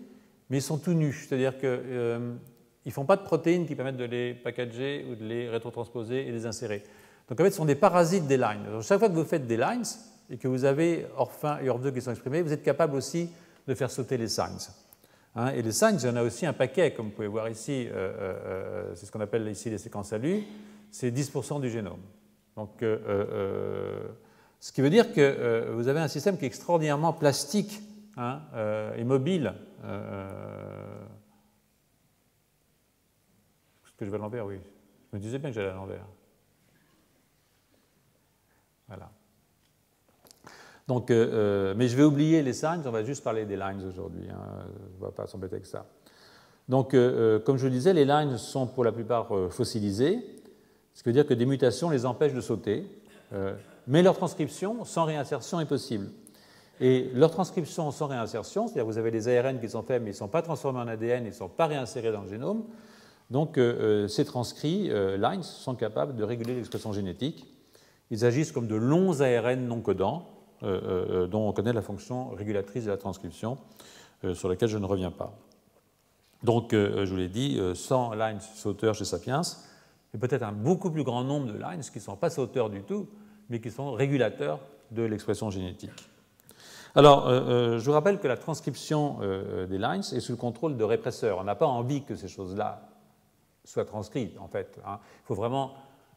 mais ils sont tout nus. C'est-à-dire qu'ils ne font pas de protéines qui permettent de les packager ou de les rétrotransposer et les insérer. Donc en fait, ce sont des parasites des lines. Donc, chaque fois que vous faites des lines et que vous avez ORF1 et ORF2 qui sont exprimés, vous êtes capable aussi de faire sauter les signs. Hein, et les signs, il y en a aussi un paquet, comme vous pouvez voir ici, c'est ce qu'on appelle ici les séquences ALU, c'est 10% du génome. Donc, ce qui veut dire que vous avez un système qui est extraordinairement plastique, hein, et mobile. Est-ce que je vais à l'envers? Oui. Je me disais bien que j'allais à l'envers. Voilà. Donc, mais je vais oublier les signs, on va juste parler des lines aujourd'hui. Hein, on ne va pas s'embêter avec ça. Donc, comme je le disais, les lines sont pour la plupart fossilisées, ce qui veut dire que des mutations les empêchent de sauter, mais leur transcription sans réinsertion est possible. Et leur transcription sans réinsertion, c'est-à-dire que vous avez des ARN qui sont faits, mais ils ne sont pas transformés en ADN, ils ne sont pas réinsérés dans le génome. Donc, ces transcrits, lines, sont capables de réguler l'expression génétique. Ils agissent comme de longs ARN non codants, dont on connaît la fonction régulatrice de la transcription, sur laquelle je ne reviens pas. Donc, je vous l'ai dit, 100 lines sauteurs chez Sapiens, et peut-être un beaucoup plus grand nombre de lines qui ne sont pas sauteurs du tout, mais qui sont régulateurs de l'expression génétique. Alors, je vous rappelle que la transcription des lines est sous le contrôle de répresseurs. On n'a pas envie que ces choses-là soient transcrites, en fait. Hein. Il faut vraiment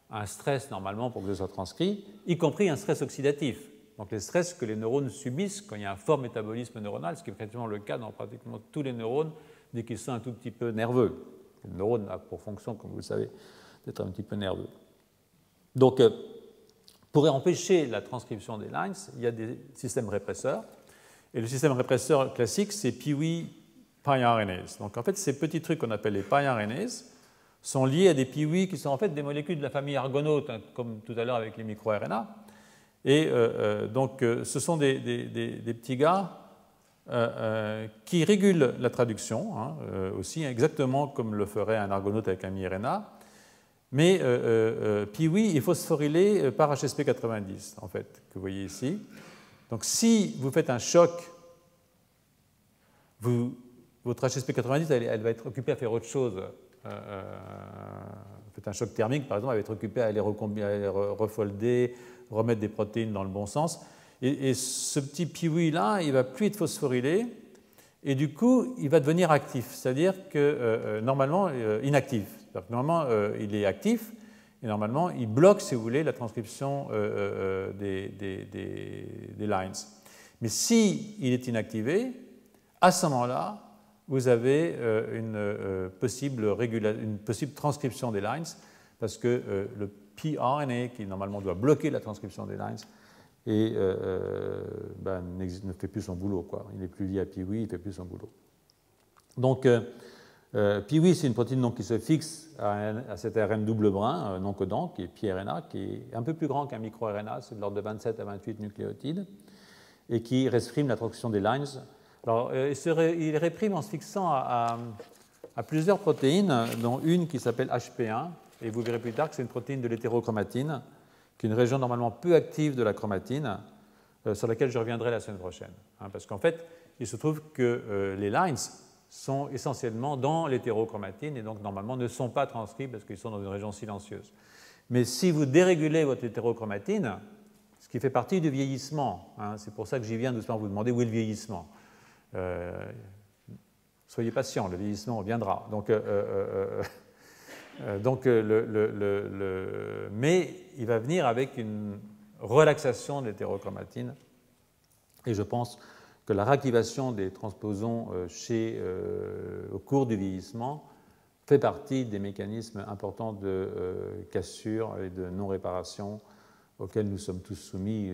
un stress, normalement, pour que ce soit transcrit, y compris un stress oxydatif. Donc, les stress que les neurones subissent quand il y a un fort métabolisme neuronal, ce qui est pratiquement le cas dans pratiquement tous les neurones dès qu'ils sont un tout petit peu nerveux. Le neurone a pour fonction, comme vous le savez, d'être un petit peu nerveux. Donc, pour empêcher la transcription des lines, il y a des systèmes répresseurs. Et le système répresseur classique, c'est Pee-wee piRNAs. Donc, en fait, ces petits trucs qu'on appelle les piRNAs sont liés à des Pee-wee qui sont en fait des molécules de la famille argonaute, hein, comme tout à l'heure avec les microRNA. Et donc, ce sont des petits gars qui régulent la traduction, hein, aussi exactement comme le ferait un argonaute avec un miRNA. Mais Pee-wee est phosphorylé par HSP90, en fait, que vous voyez ici. Donc, si vous faites un choc, votre HSP90, elle va être occupée à faire autre chose. Vous faites un choc thermique, par exemple, elle va être occupée à aller refolder, remettre des protéines dans le bon sens. Et ce petit Pee-wee-là, il ne va plus être phosphorylé, et du coup, il va devenir actif, c'est-à-dire que normalement, inactif. Normalement, il est actif, et normalement, il bloque, si vous voulez, la transcription des lines. Mais s'il est inactivé, à ce moment-là, vous avez une possible transcription des lines, parce que le pRNA, qui normalement doit bloquer la transcription des lines, et ne fait plus son boulot, quoi. Il n'est plus lié à Piwi, il ne fait plus son boulot. Donc, Piwi, c'est une protéine donc, qui se fixe à cet ARN double brin non codant, qui est piRNA, qui est un peu plus grand qu'un microRNA, c'est de l'ordre de 27 à 28 nucléotides, et qui réprime la transcription des lines. Alors, il réprime en se fixant à plusieurs protéines, dont une qui s'appelle HP1, et vous verrez plus tard que c'est une protéine de l'hétérochromatine, qui est une région normalement peu active de la chromatine, sur laquelle je reviendrai la semaine prochaine. Parce qu'en fait, il se trouve que les lines sont essentiellement dans l'hétérochromatine et donc normalement ne sont pas transcrits parce qu'ils sont dans une région silencieuse. Mais si vous dérégulez votre hétérochromatine, ce qui fait partie du vieillissement, c'est pour ça que j'y viens doucement vous demander où est le vieillissement. Soyez patient, le vieillissement viendra. Mais il va venir avec une relaxation de l'hétérochromatine et je pense que la réactivation des transposons au cours du vieillissement fait partie des mécanismes importants de cassure et de non-réparation auxquels nous sommes tous soumis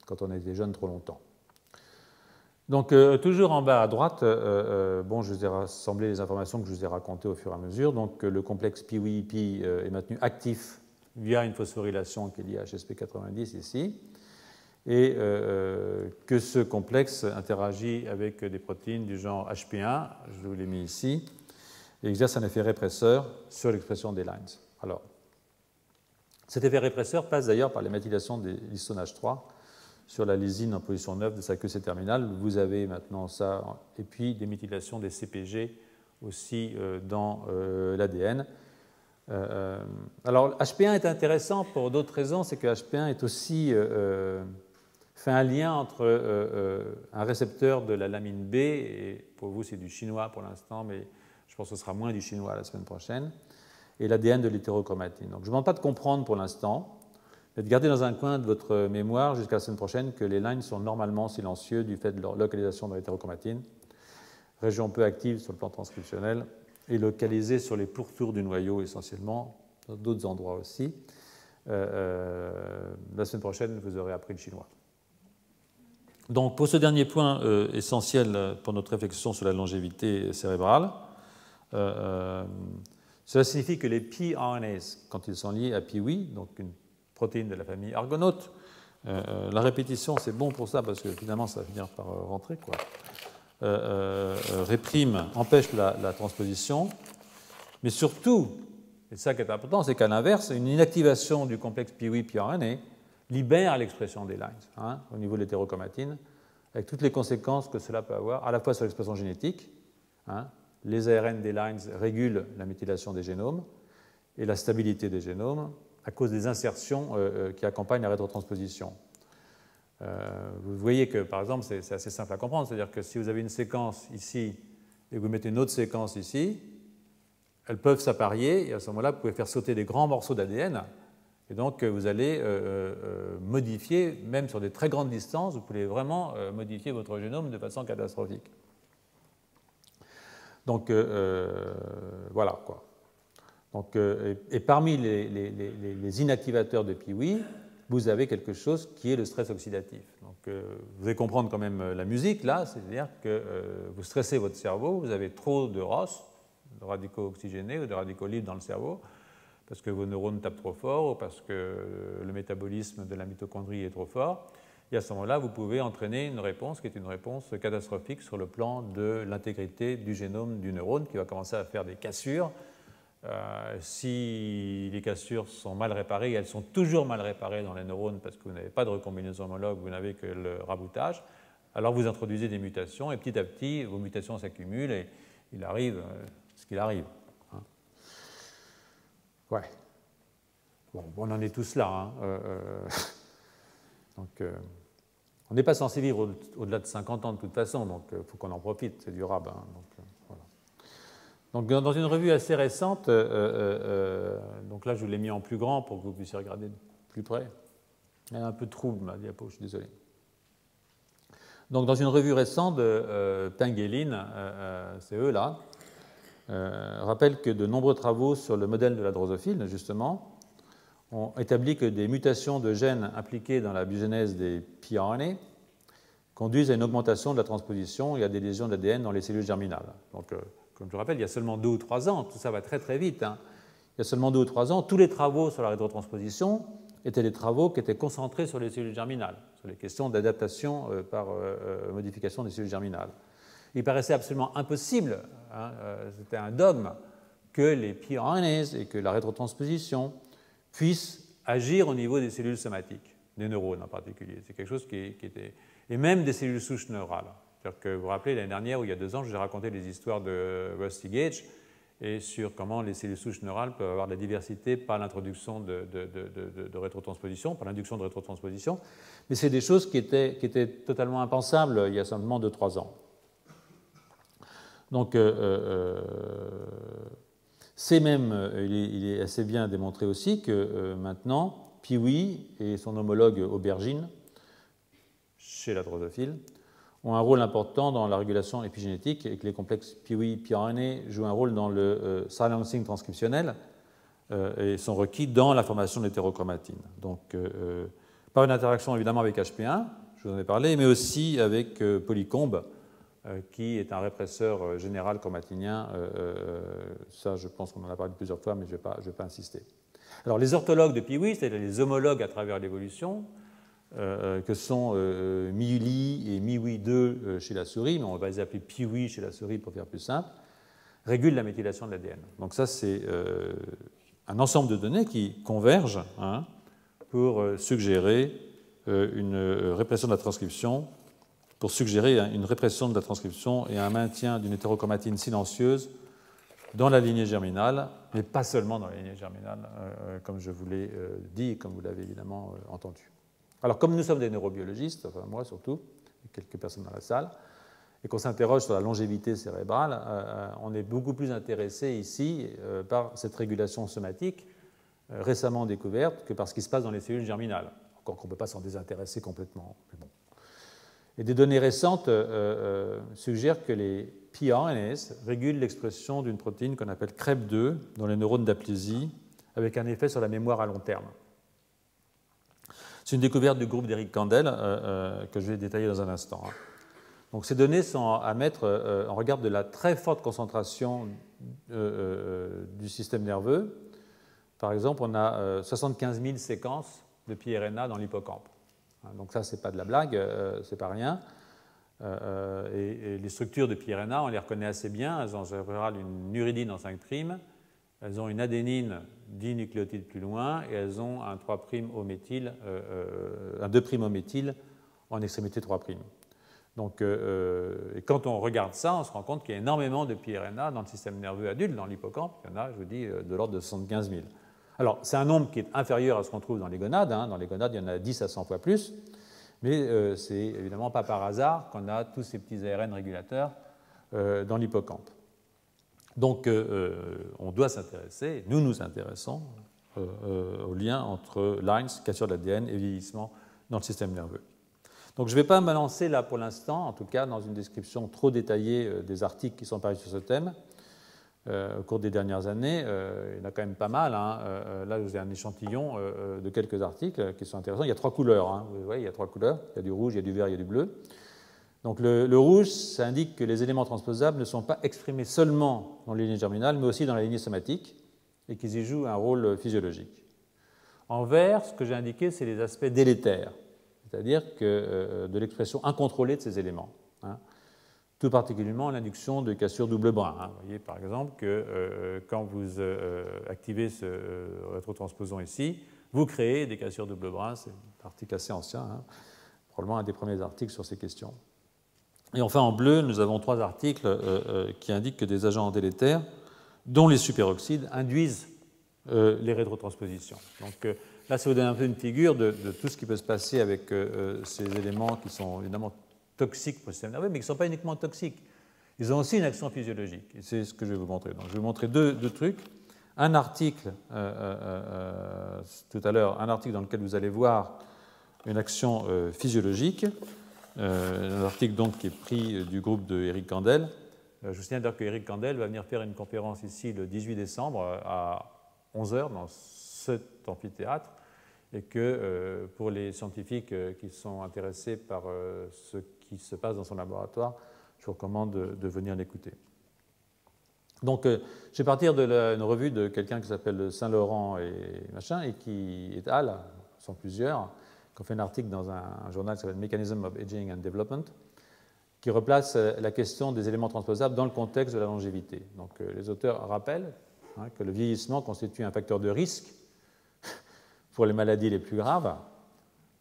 quand on était jeunes trop longtemps. Donc, toujours en bas à droite, je vous ai rassemblé les informations que je vous ai racontées au fur et à mesure. Donc, le complexe PIWI-IP est maintenu actif via une phosphorylation qui est liée à HSP90 ici, et que ce complexe interagit avec des protéines du genre HP1, je vous l'ai mis ici, et exerce un effet répresseur sur l'expression des lines. Alors, cet effet répresseur passe d'ailleurs par la méthylation des l'histone H3 sur la lysine en position 9 de sa queue C-terminale. Vous avez maintenant ça, et puis des méthylations des CPG aussi dans l'ADN. Alors, HP1 est intéressant pour d'autres raisons, c'est que HP1 est aussi fait un lien entre un récepteur de la lamine B, et pour vous c'est du chinois pour l'instant, mais je pense que ce sera moins du chinois la semaine prochaine, et l'ADN de l'hétérochromatine. Donc je ne demande pas de comprendre pour l'instant, mais de garder dans un coin de votre mémoire jusqu'à la semaine prochaine que les lines sont normalement silencieux du fait de leur localisation dans l'hétérochromatine, région peu active sur le plan transcriptionnel, et localisée sur les pourtours du noyau essentiellement, dans d'autres endroits aussi. La semaine prochaine, vous aurez appris le chinois. Donc, pour ce dernier point essentiel pour notre réflexion sur la longévité cérébrale, cela signifie que les pRNAs, quand ils sont liés à PIWI, donc une protéine de la famille argonaute, la répétition c'est bon pour ça parce que finalement ça va finir par rentrer, quoi. Réprime, empêche la transposition, mais surtout, et ça qui est important, c'est qu'à l'inverse, une inactivation du complexe PIWI-pRNA libère l'expression des lines au niveau de l'hétérochromatine, avec toutes les conséquences que cela peut avoir, à la fois sur l'expression génétique, les ARN des lines régulent la méthylation des génomes et la stabilité des génomes à cause des insertions qui accompagnent la rétrotransposition. Vous voyez que, par exemple, c'est assez simple à comprendre, c'est-à-dire que si vous avez une séquence ici et que vous mettez une autre séquence ici, elles peuvent s'apparier et à ce moment-là, vous pouvez faire sauter des grands morceaux d'ADN et donc vous allez modifier, même sur des très grandes distances, vous pouvez vraiment modifier votre génome de façon catastrophique. Donc voilà quoi. Donc, et parmi les inactivateurs de PIWI, vous avez quelque chose qui est le stress oxydatif. Donc, vous allez comprendre quand même la musique là, c'est-à-dire que vous stressez votre cerveau, vous avez trop de ROS, de radicaux oxygénés ou de radicaux libres dans le cerveau, parce que vos neurones tapent trop fort ou parce que le métabolisme de la mitochondrie est trop fort. Et à ce moment-là, vous pouvez entraîner une réponse qui est une réponse catastrophique sur le plan de l'intégrité du génome du neurone qui va commencer à faire des cassures. Si les cassures sont mal réparées, et elles sont toujours mal réparées dans les neurones parce que vous n'avez pas de recombinaison homologue, vous n'avez que le raboutage, alors vous introduisez des mutations et petit à petit, vos mutations s'accumulent et il arrive ce qu'il arrive. Ouais. Bon, on en est tous là. Donc, on n'est pas censé vivre au-delà de 50 ans de toute façon, donc il faut qu'on en profite, c'est durable. Voilà. Donc, dans une revue assez récente, donc là je vous l'ai mis en plus grand pour que vous puissiez regarder de plus près. Il y a un peu de trouble ma diapo, je suis désolé. Donc, dans une revue récente, Penguelin, c'est eux là, rappelle que de nombreux travaux sur le modèle de la drosophile, justement, ont établi que des mutations de gènes impliquées dans la biogénèse des pRNA conduisent à une augmentation de la transposition et à des lésions d'ADN dans les cellules germinales. Donc, comme je le rappelle, il y a seulement 2 ou 3 ans, tout ça va très très vite, hein. Il y a seulement 2 ou 3 ans, tous les travaux sur la rétrotransposition étaient des travaux qui étaient concentrés sur les cellules germinales, sur les questions d'adaptation par modification des cellules germinales. Il paraissait absolument impossible, hein, c'était un dogme, que les pRNAs et que la rétrotransposition puissent agir au niveau des cellules somatiques, des neurones en particulier. C'est quelque chose qui était... Et même des cellules souches neurales. C'est-à-dire que vous vous rappelez, l'année dernière ou il y a 2 ans, je vous ai raconté les histoires de Rusty Gage et sur comment les cellules souches neurales peuvent avoir de la diversité par l'introduction de rétrotransposition, par l'induction de rétrotransposition. Mais c'est des choses qui étaient totalement impensables il y a simplement 2-3 ans. Donc, c'est même, il est assez bien démontré aussi que maintenant, Peewee et son homologue aubergine, chez la drosophile, ont un rôle important dans la régulation épigénétique et que les complexes Peewee-pRNA jouent un rôle dans le silencing transcriptionnel et sont requis dans la formation d'hétérochromatine. Donc, par une interaction évidemment avec HP1, je vous en ai parlé, mais aussi avec Polycombe, qui est un répresseur général chromatinien. Ça, je pense qu'on en a parlé plusieurs fois, mais je ne vais pas insister. Alors, les orthologues de Peewee, c'est-à-dire les homologues à travers l'évolution, que sont MIULI et MIWI2 chez la souris, mais on va les appeler Peewee chez la souris pour faire plus simple, régulent la méthylation de l'ADN. Donc ça, c'est un ensemble de données qui convergent, hein, pour suggérer une répression de la transcription, pour suggérer une répression de la transcription et un maintien d'une hétérochromatine silencieuse dans la lignée germinale, mais pas seulement dans la lignée germinale, comme je vous l'ai dit et comme vous l'avez évidemment entendu. Alors, comme nous sommes des neurobiologistes, enfin moi surtout, et quelques personnes dans la salle, et qu'on s'interroge sur la longévité cérébrale, on est beaucoup plus intéressé ici par cette régulation somatique récemment découverte que par ce qui se passe dans les cellules germinales, encore qu'on ne peut pas s'en désintéresser complètement. Mais bon. Et des données récentes suggèrent que les pRNAs régulent l'expression d'une protéine qu'on appelle CREB2 dans les neurones d'aplésie, avec un effet sur la mémoire à long terme. C'est une découverte du groupe d'Eric Kandel que je vais détailler dans un instant. Donc, ces données sont à mettre en regard de la très forte concentration du système nerveux. Par exemple, on a 75 000 séquences de piRNA dans l'hippocampe. Donc ça, ce n'est pas de la blague, ce n'est pas rien. Et les structures de piRNA, on les reconnaît assez bien. Elles ont en général une uridine en 5', elles ont une adénine 10 nucléotides plus loin, et elles ont un 3'-O-méthyl, un 2'-O-méthyl en extrémité 3'. Donc, et quand on regarde ça, on se rend compte qu'il y a énormément de piRNA dans le système nerveux adulte, dans l'hippocampe. Il y en a, je vous dis, de l'ordre de 75 000. Alors, c'est un nombre qui est inférieur à ce qu'on trouve dans les gonades. Hein. Dans les gonades, il y en a 10 à 100 fois plus. Mais c'est évidemment pas par hasard qu'on a tous ces petits ARN régulateurs dans l'hippocampe. Donc, on doit s'intéresser, nous nous intéressons au lien entre lines, cassure de l'ADN et vieillissement dans le système nerveux. Donc, je ne vais pas me lancer là pour l'instant, en tout cas dans une description trop détaillée des articles qui sont parus sur ce thème. Au cours des dernières années, il y en a quand même pas mal. Hein. Là, vous avez un échantillon de quelques articles qui sont intéressants. Il y a 3 couleurs. Hein. Vous voyez, il y a 3 couleurs. Il y a du rouge, il y a du vert, il y a du bleu. Donc le rouge, ça indique que les éléments transposables ne sont pas exprimés seulement dans les lignées germinales, mais aussi dans la lignée somatique, et qu'ils y jouent un rôle physiologique. En vert, ce que j'ai indiqué, c'est les aspects délétères, c'est-à-dire que, de l'expression incontrôlée de ces éléments. Hein. Tout particulièrement l'induction de cassure double brin. Hein. Vous voyez par exemple que quand vous activez ce rétrotransposon ici, vous créez des cassures double brin. C'est un article assez ancien, hein. Probablement un des premiers articles sur ces questions. Et enfin, en bleu, nous avons 3 articles qui indiquent que des agents délétères, dont les superoxydes, induisent les rétrotranspositions. Donc là, ça vous donne un peu une figure de tout ce qui peut se passer avec ces éléments qui sont évidemment toxiques pour le système nerveux, mais qui ne sont pas uniquement toxiques. Ils ont aussi une action physiologique. Et c'est ce que je vais vous montrer. Donc, je vais vous montrer deux trucs. Un article, tout à l'heure, un article dans lequel vous allez voir une action physiologique. Un article donc qui est pris du groupe de Eric Kandel. Je vous signale que Eric Kandel va venir faire une conférence ici le 18 décembre à 11h, dans cet amphithéâtre, et que pour les scientifiques qui sont intéressés par ce qui se passe dans son laboratoire, je vous recommande de venir l'écouter. Donc, je vais partir d'une revue de quelqu'un qui s'appelle Saint-Laurent et qui est Al, ils sont plusieurs, qui ont fait un article dans un journal qui s'appelle Mechanism of Aging and Development, qui replace la question des éléments transposables dans le contexte de la longévité. Donc, les auteurs rappellent que le vieillissement constitue un facteur de risque pour les maladies les plus graves.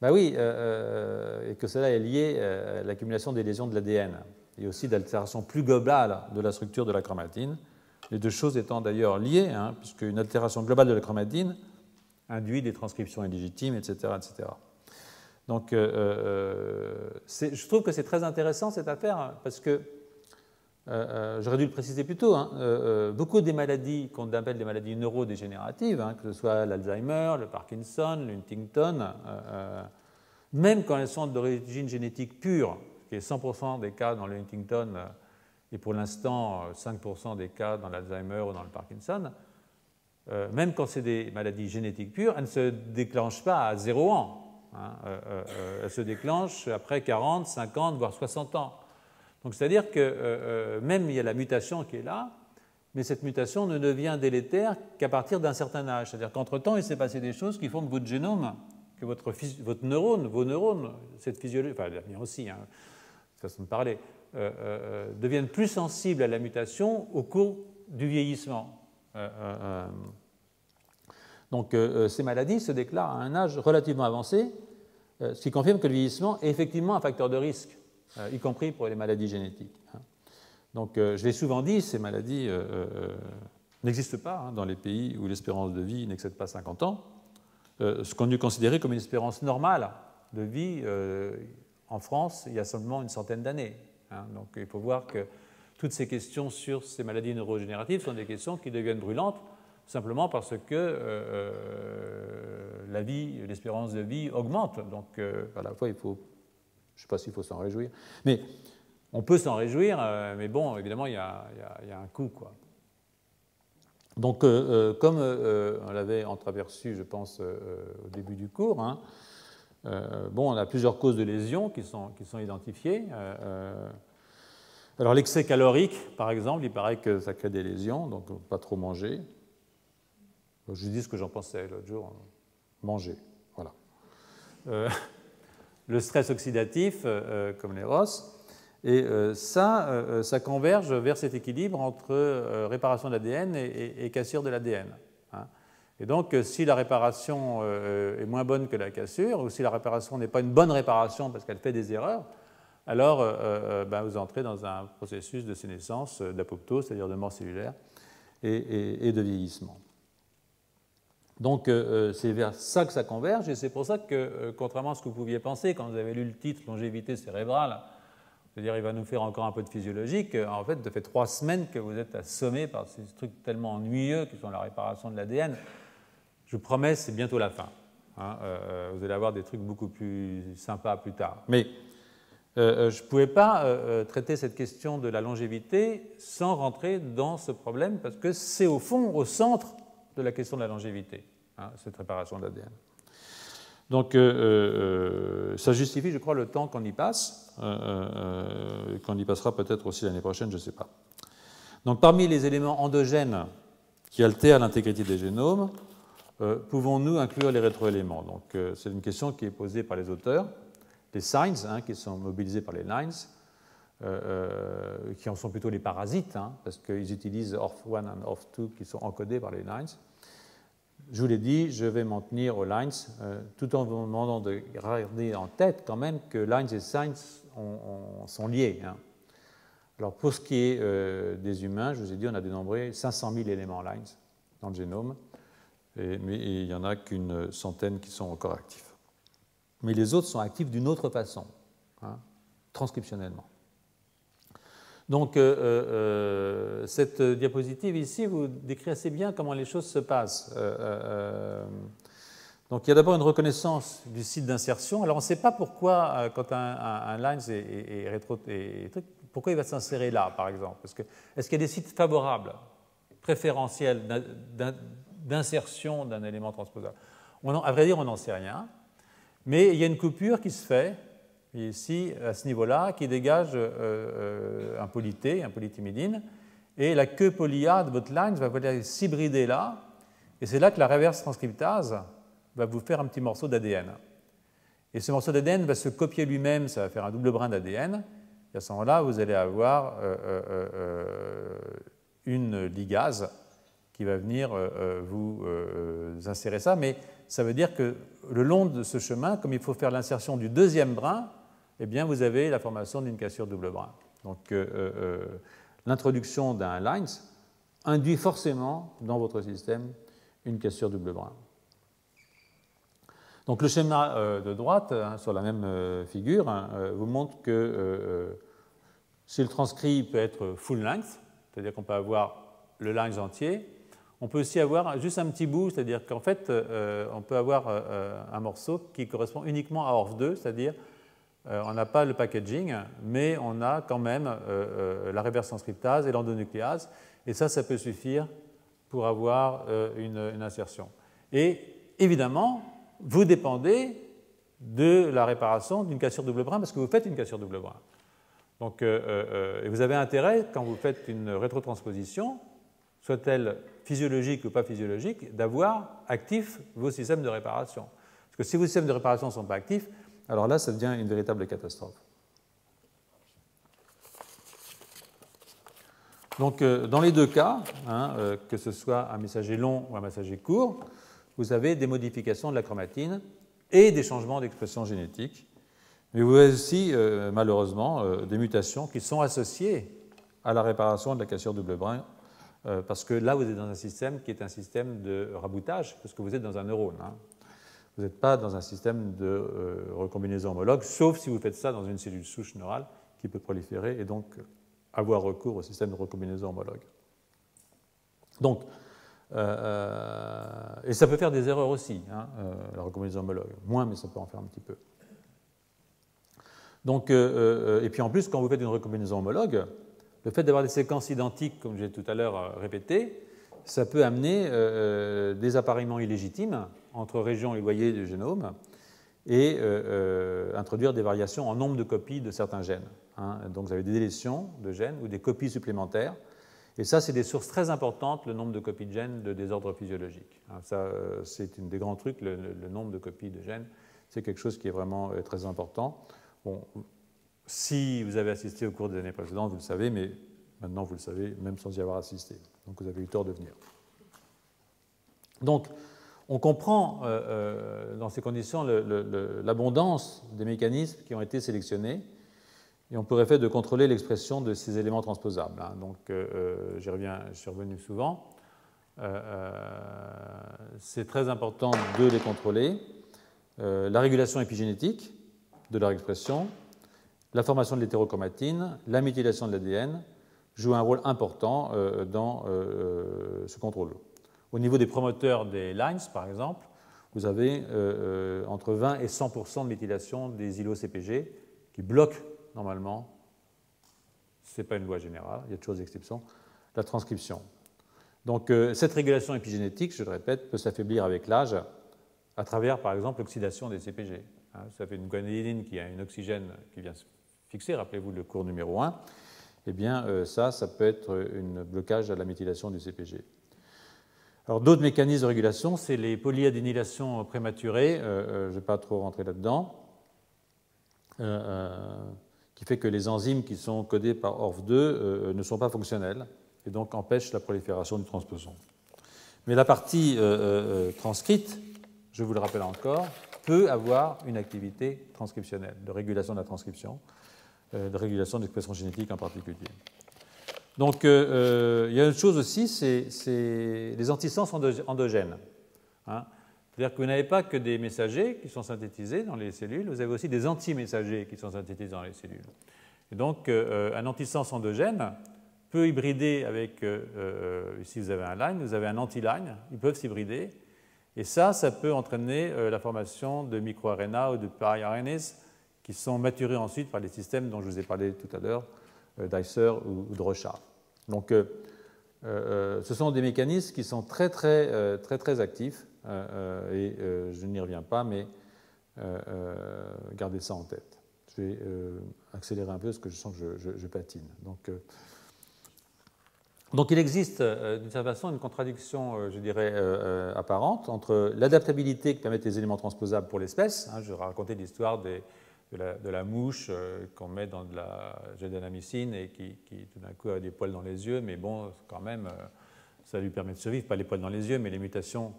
Ben oui, et que cela est lié à l'accumulation des lésions de l'ADN et aussi d'altérations plus globales de la structure de la chromatine. Les deux choses étant d'ailleurs liées, puisque une altération globale de la chromatine induit des transcriptions illégitimes, etc. etc. Donc, je trouve que c'est très intéressant cette affaire, parce que, j'aurais dû le préciser plus tôt, beaucoup des maladies qu'on appelle des maladies neurodégénératives, que ce soit l'Alzheimer, le Parkinson, l'Huntington, même quand elles sont d'origine génétique pure, qui est 100% des cas dans le Huntington, et pour l'instant 5% des cas dans l'Alzheimer ou dans le Parkinson, même quand c'est des maladies génétiques pures, elles ne se déclenchent pas à 0 ans. Elles se déclenchent après 40, 50, voire 60 ans. Donc c'est-à-dire que même il y a la mutation qui est là, mais cette mutation ne devient délétère qu'à partir d'un certain âge. C'est-à-dire qu'entre-temps, il s'est passé des choses qui font que votre génome, que votre neurone, vos neurones, cette physiologie, enfin la mienne aussi, façon de parler, deviennent plus sensibles à la mutation au cours du vieillissement. Donc ces maladies se déclarent à un âge relativement avancé, ce qui confirme que le vieillissement est effectivement un facteur de risque, y compris pour les maladies génétiques. Donc je l'ai souvent dit, ces maladies n'existent pas dans les pays où l'espérance de vie n'excède pas 50 ans, ce qu'on eût considéré comme une espérance normale de vie en France il y a seulement une centaine d'années. Donc il faut voir que toutes ces questions sur ces maladies neurodégénératives sont des questions qui deviennent brûlantes simplement parce que la vie, l'espérance de vie augmente. Donc à la fois, je ne sais pas s'il faut s'en réjouir, mais on peut s'en réjouir, mais bon, évidemment, il y a un coût, quoi. Donc, comme on l'avait entreaperçu, je pense, au début du cours, bon, on a plusieurs causes de lésions qui sont identifiées. Alors, l'excès calorique, par exemple, il paraît que ça crée des lésions, donc pas trop manger. Je dis ce que j'en pensais l'autre jour, manger, voilà. Le stress oxydatif, comme les ROS, et ça converge vers cet équilibre entre réparation de l'ADN et cassure de l'ADN. Et donc, si la réparation est moins bonne que la cassure, ou si la réparation n'est pas une bonne réparation parce qu'elle fait des erreurs, alors vous entrez dans un processus de sénescence, d'apoptose, c'est-à-dire de mort cellulaire, et de vieillissement. Donc, c'est vers ça que ça converge, et c'est pour ça que, contrairement à ce que vous pouviez penser quand vous avez lu le titre « Longévité cérébrale », c'est-à-dire il va nous faire encore un peu de physiologique, en fait, ça fait 3 semaines que vous êtes assommés par ces trucs tellement ennuyeux qui sont la réparation de l'ADN. Je vous promets, c'est bientôt la fin. Vous allez avoir des trucs beaucoup plus sympas plus tard. Mais je ne pouvais pas traiter cette question de la longévité sans rentrer dans ce problème, parce que c'est au fond, au centre de la question de la longévité, cette réparation de l'ADN. Donc, ça justifie, je crois, le temps qu'on y passe, qu'on y passera peut-être aussi l'année prochaine, je ne sais pas. Donc, parmi les éléments endogènes qui altèrent l'intégrité des génomes, pouvons-nous inclure les rétroéléments? Donc, c'est une question qui est posée par les auteurs, les signs, qui sont mobilisés par les lines, qui en sont plutôt les parasites, parce qu'ils utilisent ORF1 et ORF2 qui sont encodés par les lines. Je vous l'ai dit, je vais m'en tenir aux lines, tout en vous demandant de garder en tête quand même que lines et signs sont liés. Alors pour ce qui est des humains, je vous ai dit, on a dénombré 500 000 éléments lines dans le génome, mais il n'y en a qu'une centaine qui sont encore actifs. Mais les autres sont actifs d'une autre façon, transcriptionnellement. Donc, cette diapositive ici vous décrit assez bien comment les choses se passent. Donc, il y a d'abord une reconnaissance du site d'insertion. Alors, on ne sait pas pourquoi, quand un lines pourquoi il va s'insérer là, par exemple. Est-ce qu'il y a des sites favorables, préférentiels d'insertion d'un élément transposable. À vrai dire, on n'en sait rien, mais il y a une coupure qui se fait ici, à ce niveau-là, qui dégage un poly-T, un polythymidine, et la queue poly-A de votre line va s'hybrider là, et c'est là que la reverse transcriptase va vous faire un petit morceau d'ADN. Et ce morceau d'ADN va se copier lui-même, ça va faire un double brin d'ADN, et à ce moment-là, vous allez avoir une ligase qui va venir vous insérer ça, mais ça veut dire que le long de ce chemin, comme il faut faire l'insertion du deuxième brin, eh bien, vous avez la formation d'une cassure double brin. Donc, l'introduction d'un lines induit forcément dans votre système une cassure double brin. Donc, le schéma de droite, sur la même figure, vous montre que si le transcrit peut être full length, c'est-à-dire qu'on peut avoir le lines entier, on peut aussi avoir juste un petit bout, c'est-à-dire qu'en fait, on peut avoir un morceau qui correspond uniquement à ORF2, c'est-à-dire on n'a pas le packaging, mais on a quand même la reverse transcriptase et l'endonucléase, et ça peut suffire pour avoir une insertion. Et évidemment, vous dépendez de la réparation d'une cassure double brin parce que vous faites une cassure double brin. Donc, et vous avez intérêt, quand vous faites une rétrotransposition, soit-elle physiologique ou pas physiologique, d'avoir actifs vos systèmes de réparation. Parce que si vos systèmes de réparation ne sont pas actifs, alors là, ça devient une véritable catastrophe. Donc, dans les deux cas, que ce soit un messager long ou un messager court, vous avez des modifications de la chromatine et des changements d'expression génétique. Mais vous avez aussi, malheureusement, des mutations qui sont associées à la réparation de la cassure double brin, parce que là, vous êtes dans un système qui est un système de raboutage, parce que vous êtes dans un neurone. Vous n'êtes pas dans un système de recombinaison homologue, sauf si vous faites ça dans une cellule souche neurale qui peut proliférer et donc avoir recours au système de recombinaison homologue. Donc, et ça peut faire des erreurs aussi, la recombinaison homologue. Moins, mais ça peut en faire un petit peu. Donc, et puis en plus, quand vous faites une recombinaison homologue, le fait d'avoir des séquences identiques, comme j'ai tout à l'heure répété, ça peut amener des appareillements illégitimes entre régions éloignées du génome et introduire des variations en nombre de copies de certains gènes. Donc vous avez des délétions de gènes ou des copies supplémentaires. Et ça, c'est des sources très importantes, le nombre de copies de gènes de désordre physiologique. Ça, c'est un des grands trucs, le nombre de copies de gènes. C'est quelque chose qui est vraiment très important. Bon, si vous avez assisté au cours des années précédentes, vous le savez, mais maintenant vous le savez même sans y avoir assisté. Donc vous avez eu tort de venir. Donc on comprend dans ces conditions l'abondance des mécanismes qui ont été sélectionnés et on pourrait faire de contrôler l'expression de ces éléments transposables. Donc j'y reviens, je suis revenu souvent. C'est très important de les contrôler. La régulation épigénétique de leur expression, la formation de l'hétérochromatine, la méthylation de l'ADN jouent un rôle important dans ce contrôle. Au niveau des promoteurs des lines, par exemple, vous avez entre 20 et 100% de méthylation des îlots-CPG qui bloquent normalement, ce n'est pas une loi générale, il y a toujours des exceptions, la transcription. Donc cette régulation épigénétique, je le répète, peut s'affaiblir avec l'âge à travers, par exemple, l'oxydation des CPG. Ça fait une guanidine qui a un oxygène qui vient se fixer, rappelez-vous le cours numéro 1, eh bien ça peut être un blocage à la méthylation du CPG. Alors d'autres mécanismes de régulation, c'est les polyadénylations prématurées, je ne vais pas trop rentrer là-dedans, qui fait que les enzymes qui sont codées par ORF2 ne sont pas fonctionnelles et donc empêchent la prolifération du transposon. Mais la partie transcrite, je vous le rappelle encore, peut avoir une activité transcriptionnelle, de régulation de la transcription, de régulation de l'expression génétique en particulier. Donc, il y a une chose aussi, c'est les antisens endogènes. C'est-à-dire que vous n'avez pas que des messagers qui sont synthétisés dans les cellules, vous avez aussi des anti-messagers qui sont synthétisés dans les cellules. Et donc, un antisens endogène peut hybrider avec, ici vous avez un line, vous avez un anti-line, ils peuvent s'hybrider. Et ça peut entraîner la formation de microRNA ou de pRNAs qui sont maturés ensuite par les systèmes dont je vous ai parlé tout à l'heure, Dicer ou de Rorschach. Donc, ce sont des mécanismes qui sont très actifs, et je n'y reviens pas, mais gardez ça en tête. Je vais accélérer un peu parce que je sens que je patine. Donc il existe d'une certaine façon une contradiction, je dirais, apparente entre l'adaptabilité que permettent les éléments transposables pour l'espèce. Je racontais l'histoire de la mouche qu'on met dans de la gédalamycine et qui tout d'un coup a des poils dans les yeux, mais bon, quand même, ça lui permet de survivre, pas les poils dans les yeux, mais les mutations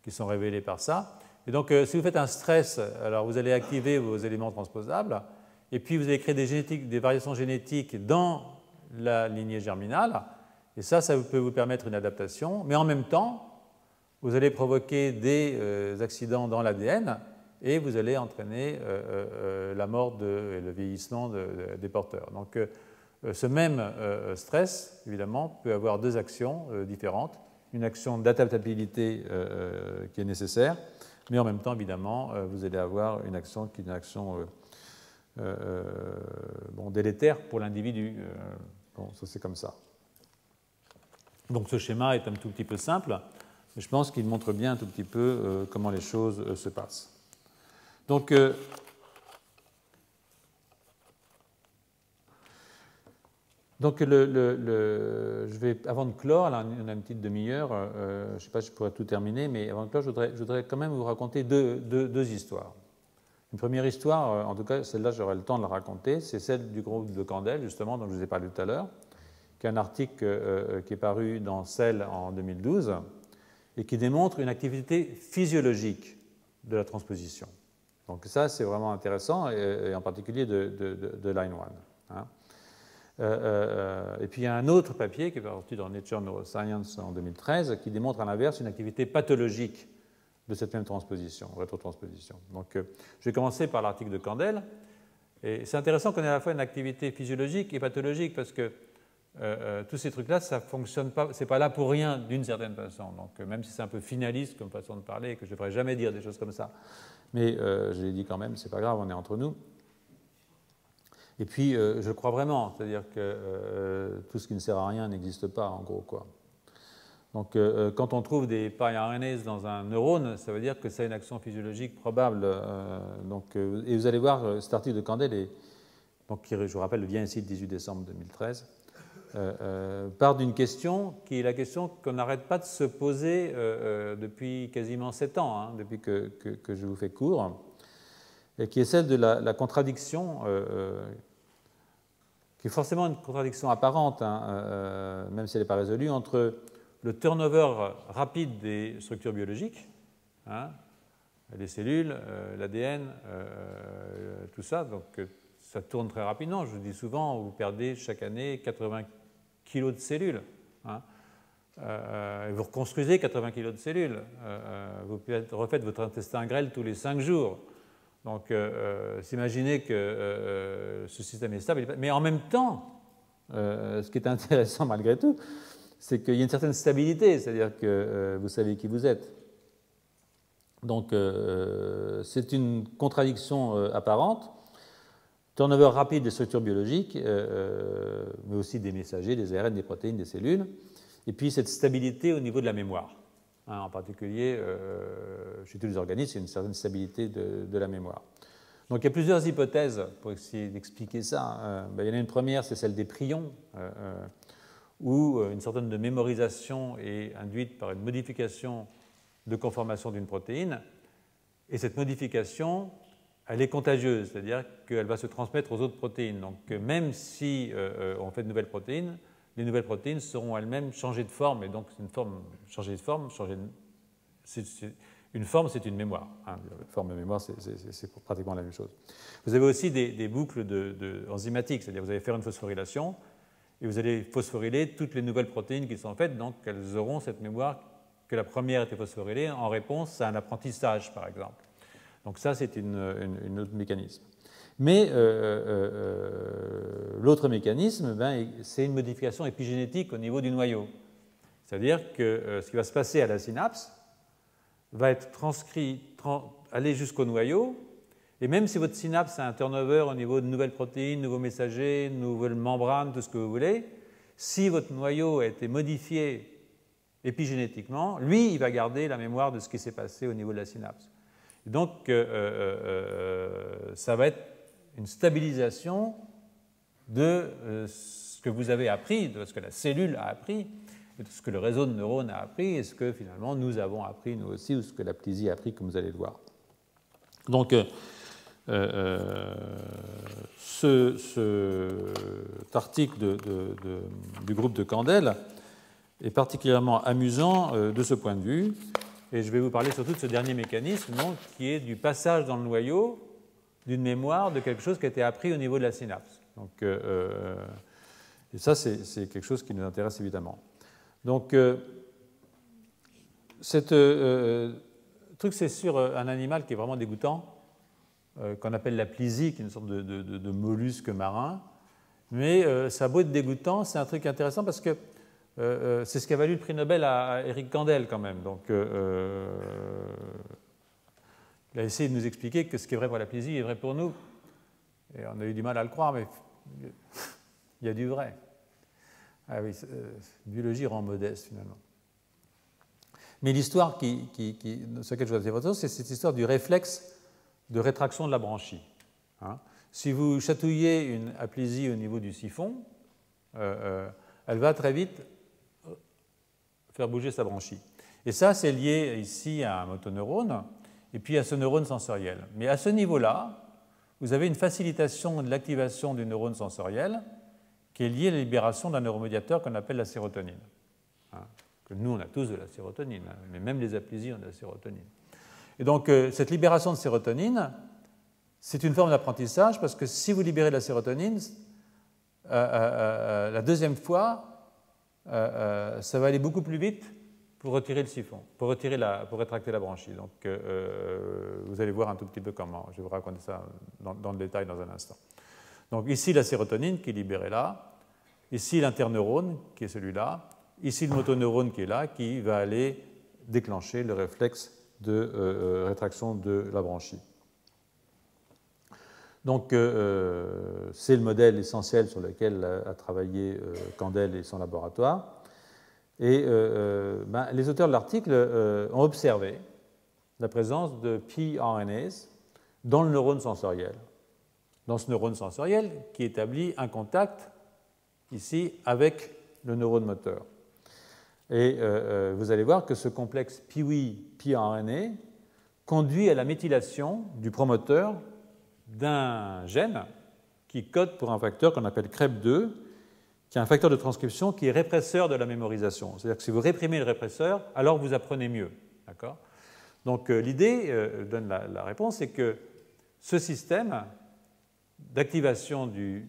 qui sont révélées par ça. Et donc, si vous faites un stress, alors vous allez activer vos éléments transposables, et puis vous allez créer des variations génétiques dans la lignée germinale, et ça peut vous permettre une adaptation, mais en même temps, vous allez provoquer des accidents dans l'ADN, et vous allez entraîner la mort et le vieillissement des porteurs. Donc, ce même stress, évidemment, peut avoir deux actions différentes. Une action d'adaptabilité qui est nécessaire, mais en même temps, évidemment, vous allez avoir une action qui est une action délétère pour l'individu. Ça c'est comme ça. Donc ce schéma est un tout petit peu simple, mais je pense qu'il montre bien un tout petit peu comment les choses se passent. Donc, je vais, avant de clore, là, on a une petite demi-heure, je ne sais pas si je pourrais tout terminer, mais avant de clore, je voudrais quand même vous raconter deux histoires. Une première histoire, en tout cas, celle-là, j'aurai le temps de la raconter, c'est celle du groupe de Candel, justement, dont je vous ai parlé tout à l'heure, qui est un article qui est paru dans Cell en 2012 et qui démontre une activité physiologique de la transposition. Donc ça, c'est vraiment intéressant, et en particulier de Line 1. Et puis il y a un autre papier qui est sorti dans Nature Neuroscience en 2013 qui démontre à l'inverse une activité pathologique de cette même transposition, rétrotransposition. Donc je vais commencer par l'article de Candel. Et c'est intéressant qu'on ait à la fois une activité physiologique et pathologique parce que tous ces trucs-là, ça ne fonctionne pas, c'est pas là pour rien d'une certaine façon. Donc même si c'est un peu finaliste comme façon de parler et que je ne devrais jamais dire des choses comme ça, mais je l'ai dit quand même, c'est pas grave, on est entre nous. Et puis, je crois vraiment, c'est-à-dire que tout ce qui ne sert à rien n'existe pas, en gros, quoi. Donc, quand on trouve des pi-RNAs dans un neurone, ça veut dire que c'est une action physiologique probable. Et vous allez voir, cet article de Candel, qui, je vous rappelle, vient ici le 18 décembre 2013, part d'une question qui est la question qu'on n'arrête pas de se poser depuis quasiment 7 ans, depuis que je vous fais cours, et qui est celle de la contradiction, qui est forcément une contradiction apparente, même si elle n'est pas résolue, entre le turnover rapide des structures biologiques, les cellules, l'ADN, tout ça, donc ça tourne très rapidement. Je vous dis souvent, vous perdez chaque année 80 kg de cellules. Vous reconstruisez 80 kg de cellules. Vous refaites votre intestin grêle tous les 5 jours. Donc, s'imaginez que ce système est stable. Mais en même temps, ce qui est intéressant malgré tout, c'est qu'il y a une certaine stabilité, c'est-à-dire que vous savez qui vous êtes. Donc, c'est une contradiction apparente. Turnover rapide des structures biologiques, mais aussi des messagers, des ARN, des protéines, des cellules. Et puis, cette stabilité au niveau de la mémoire. En particulier, chez tous les organismes, il y a une certaine stabilité de la mémoire. Donc il y a plusieurs hypothèses pour essayer d'expliquer ça. Il y en a une première, c'est celle des prions, où une certaine de mémorisation est induite par une modification de conformation d'une protéine, et cette modification, elle est contagieuse, c'est-à-dire qu'elle va se transmettre aux autres protéines. Donc même si on fait de nouvelles protéines, les nouvelles protéines seront elles-mêmes changées de forme, et donc une forme changée de forme, une forme, c'est une mémoire. Forme et mémoire, c'est pratiquement la même chose. Vous avez aussi des boucles enzymatiques, c'est-à-dire vous allez faire une phosphorylation, et vous allez phosphoryler toutes les nouvelles protéines qui sont faites, donc elles auront cette mémoire que la première était phosphorylée en réponse à un apprentissage, par exemple. Donc ça, c'est un autre mécanisme. Mais l'autre mécanisme, c'est une modification épigénétique au niveau du noyau. C'est-à-dire que ce qui va se passer à la synapse va être transcrit, aller jusqu'au noyau, et même si votre synapse a un turnover au niveau de nouvelles protéines, nouveaux messagers, nouvelles membranes, tout ce que vous voulez, si votre noyau a été modifié épigénétiquement, lui, il va garder la mémoire de ce qui s'est passé au niveau de la synapse. Et donc, ça va être une stabilisation de ce que vous avez appris, de ce que la cellule a appris, de ce que le réseau de neurones a appris, et ce que finalement nous avons appris nous aussi, ou ce que la plésie a appris, comme vous allez le voir. Donc, cet article du groupe de Candel est particulièrement amusant de ce point de vue, et je vais vous parler surtout de ce dernier mécanisme, donc, qui est du passage dans le noyau d'une mémoire de quelque chose qui a été appris au niveau de la synapse. Donc, et ça, c'est quelque chose qui nous intéresse évidemment. Donc, ce truc, c'est sur un animal qui est vraiment dégoûtant, qu'on appelle la plésie, qui est une sorte de mollusque marin. Mais ça a beau être dégoûtant, c'est un truc intéressant parce que c'est ce qui a valu le prix Nobel à Eric Kandel quand même. Donc, il a essayé de nous expliquer que ce qui est vrai pour la plésie est vrai pour nous. Et on a eu du mal à le croire, mais il y a du vrai. Ah oui, biologie rend modeste finalement. Mais l'histoire sur laquelle je voudrais attirer votre attention, c'est cette histoire du réflexe de rétraction de la branchie. Hein. Si vous chatouillez une aplésie au niveau du siphon, elle va très vite faire bouger sa branchie. Et ça, c'est lié ici à un motoneurone et puis à ce neurone sensoriel. Mais à ce niveau-là, vous avez une facilitation de l'activation du neurone sensoriel qui est liée à la libération d'un neuromédiateur qu'on appelle la sérotonine. Hein. Que nous, on a tous de la sérotonine, hein, mais même les aplésies ont de la sérotonine. Et donc, cette libération de sérotonine, c'est une forme d'apprentissage parce que si vous libérez de la sérotonine, la deuxième fois, ça va aller beaucoup plus vite pour retirer le siphon, pour rétracter la branchie. Donc, vous allez voir un tout petit peu comment. Je vais vous raconter ça dans le détail dans un instant. Donc, ici, la sérotonine qui est libérée là. Ici, l'interneurone qui est celui-là. Ici, le motoneurone qui est là, qui va aller déclencher le réflexe de rétraction de la branchie. Donc, c'est le modèle essentiel sur lequel a travaillé Candel et son laboratoire. Et les auteurs de l'article ont observé la présence de pRNAs dans le neurone sensoriel. Dans ce neurone sensoriel qui établit un contact ici avec le neurone moteur. Et vous allez voir que ce complexe PIWI-pRNA conduit à la méthylation du promoteur d'un gène qui code pour un facteur qu'on appelle CREB2, qui est un facteur de transcription qui est répresseur de la mémorisation. C'est-à-dire que si vous réprimez le répresseur, alors vous apprenez mieux. D'accord ? Donc l'idée, donne la réponse, c'est que ce système d'activation de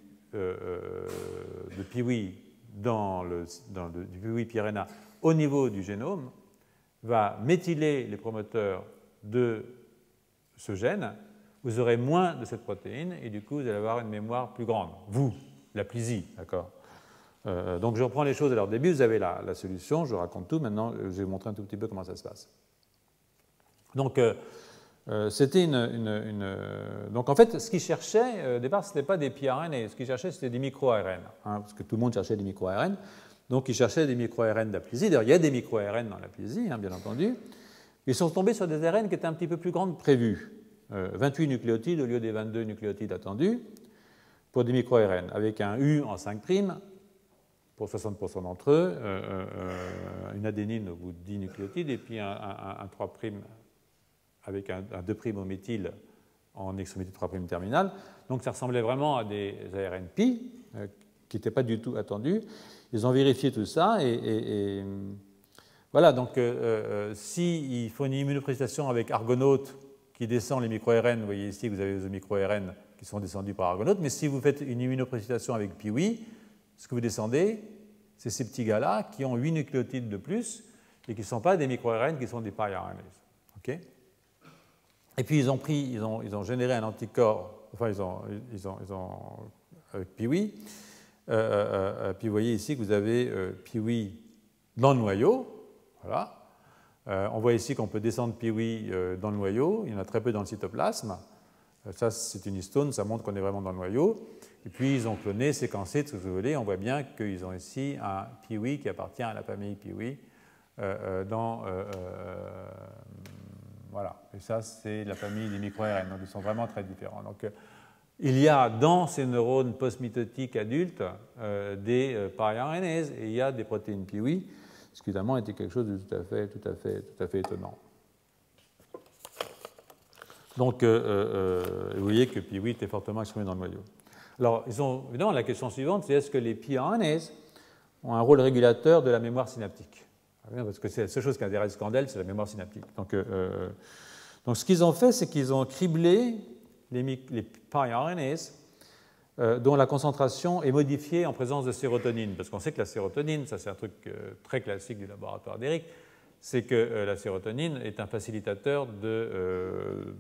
PIWI du PIWI-pRNA au niveau du génome va méthyler les promoteurs de ce gène. Vous aurez moins de cette protéine et du coup vous allez avoir une mémoire plus grande. Vous, la plésie, d'accord. Donc je reprends les choses à leur début. Vous avez la solution, je raconte tout. Maintenant, je vais vous montrer un tout petit peu comment ça se passe. Donc c'était Donc en fait, ce qu'ils cherchaient, au départ, ce n'était pas des pRNA. Ce qu'ils cherchaient, c'était des micro-ARN, hein, parce que tout le monde cherchait des micro-ARN. Donc ils cherchaient des micro-ARN d'aplésie. D'ailleurs, il y a des micro-ARN dans l'aplésie, hein, bien entendu. Ils sont tombés sur des ARN qui étaient un petit peu plus grandes que prévu. 28 nucléotides au lieu des 22 nucléotides attendus pour des micro-ARN, avec un U en 5' pour 60% d'entre eux, une adénine au bout de 10 nucléotides, et puis un 3' avec un 2' au méthyle en extrémité 3' terminale. Donc ça ressemblait vraiment à des ARN pi, qui n'étaient pas du tout attendus. Ils ont vérifié tout ça, et voilà, donc s'il faut une immunoprécipitation avec Argonaute qui descend les micro-ARN, vous voyez ici que vous avez les micro-ARN qui sont descendus par Argonaute, mais si vous faites une immunoprécipitation avec PIWI, ce que vous descendez, c'est ces petits gars-là qui ont 8 nucléotides de plus et qui ne sont pas des micro-ARN, qui sont des pRNAs. Okay, et puis ils ont généré un anticorps, enfin ils ont avec PIWI. Puis vous voyez ici que vous avez PIWI dans le noyau. Voilà. On voit ici qu'on peut descendre PIWI dans le noyau. Il y en a très peu dans le cytoplasme. Ça, c'est une histone, ça montre qu'on est vraiment dans le noyau. Et puis, ils ont cloné, séquencé, tout ce que vous voulez. On voit bien qu'ils ont ici un Piwi qui appartient à la famille Piwi. Voilà. Et ça, c'est la famille des micro-RN. Donc, ils sont vraiment très différents. Donc, il y a dans ces neurones post-mitotiques adultes des pari-RNAs et il y a des protéines Piwi, ce qui évidemment était quelque chose de tout à fait étonnant. Donc, vous voyez que Piwi était fortement exprimé dans le noyau. Alors, évidemment, la question suivante, c'est est-ce que les pRNAs ont un rôle régulateur de la mémoire synaptique? Parce que c'est la seule chose qui intéresse Candel, c'est la mémoire synaptique. Donc ce qu'ils ont fait, c'est qu'ils ont criblé les pRNAs dont la concentration est modifiée en présence de sérotonine. Parce qu'on sait que la sérotonine, ça c'est un truc très classique du laboratoire d'Eric, c'est que la sérotonine est un facilitateur de